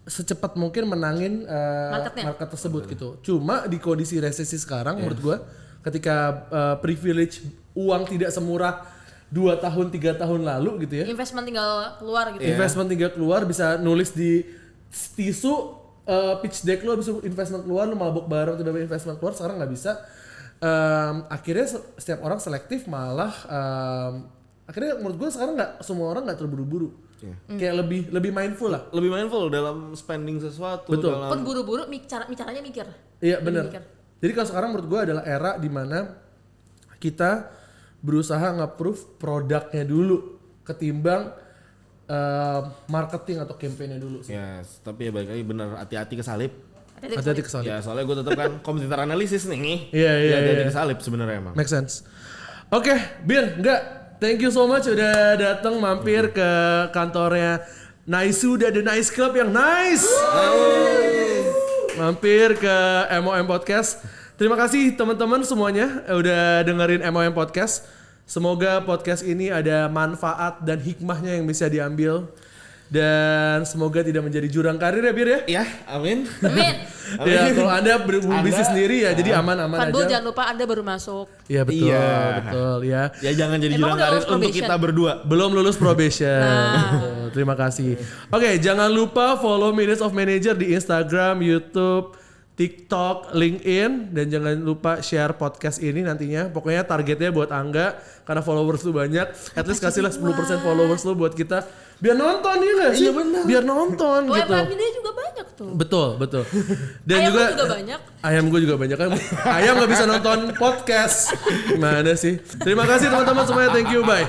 [SPEAKER 1] secepat mungkin menangin market tersebut gitu. Cuma di kondisi resesi sekarang menurut gue, ketika privilege uang tidak semurah 2 tahun 3 tahun lalu gitu ya.
[SPEAKER 3] Investment tinggal keluar gitu.
[SPEAKER 1] Investment tinggal keluar, bisa nulis di tisu pitch deck lu, habis investment keluar, lu mabuk bareng tiba-tiba investment keluar, sekarang nggak bisa. Akhirnya setiap orang selektif, malah akhirnya menurut gue sekarang nggak semua orang nggak terburu-buru. Kayak lebih mindful lah.
[SPEAKER 2] Lebih mindful dalam spending sesuatu.
[SPEAKER 1] Betul.
[SPEAKER 3] Pun buru-buru caranya mikir.
[SPEAKER 1] Iya benar. Jadi kalau sekarang menurut gue adalah era dimana kita berusaha nge-proof produknya dulu ketimbang marketing atau campaign-nya dulu sih.
[SPEAKER 2] Yes, tapi ya balik lagi bener, hati-hati kesalip.
[SPEAKER 1] Hati-hati kesalip.
[SPEAKER 2] Ya soalnya gue tetap kan kompetitor analisis nih.
[SPEAKER 1] Iya.
[SPEAKER 2] Hati-hati kesalip sebenarnya emang.
[SPEAKER 1] Make sense. Oke, Bir, thank you so much udah datang mampir ke kantornya Naisu The Nice Club yang nice. Mampir ke MOM Podcast. Terima kasih teman-teman semuanya udah dengerin MOM Podcast. Semoga podcast ini ada manfaat dan hikmahnya yang bisa diambil. Dan semoga tidak menjadi jurang karir ya Bir ya.
[SPEAKER 2] Iya, amin.
[SPEAKER 1] Ya kalau Anda berbisnis sendiri ya jadi aman-aman
[SPEAKER 3] Fadbul,
[SPEAKER 1] aja.
[SPEAKER 3] jangan lupa Anda baru masuk.
[SPEAKER 1] Iya betul, betul ya.
[SPEAKER 2] Ya jangan jadi
[SPEAKER 3] Emang
[SPEAKER 2] jurang karir
[SPEAKER 3] lulus
[SPEAKER 2] untuk
[SPEAKER 3] probation?
[SPEAKER 2] kita berdua.
[SPEAKER 1] Belum lulus probation. Betul, terima kasih. Oke, jangan lupa follow Minutes of Manager di Instagram, YouTube, TikTok, LinkedIn, dan jangan lupa share podcast ini nantinya. Pokoknya targetnya buat Angga, karena followers lu banyak. At least kasihlah 10% followers lu buat kita. Biar nonton ya gak sih?
[SPEAKER 2] Iya benar.
[SPEAKER 1] Biar nonton
[SPEAKER 3] Oh,
[SPEAKER 1] gitu.
[SPEAKER 3] yang dia juga banyak tuh.
[SPEAKER 1] Betul. Dan
[SPEAKER 3] Ayam
[SPEAKER 1] juga
[SPEAKER 3] juga banyak.
[SPEAKER 1] Ayam gue juga banyak kan. Ayam gak bisa nonton podcast. Gimana sih? Terima kasih teman-teman semuanya. Thank you. Bye.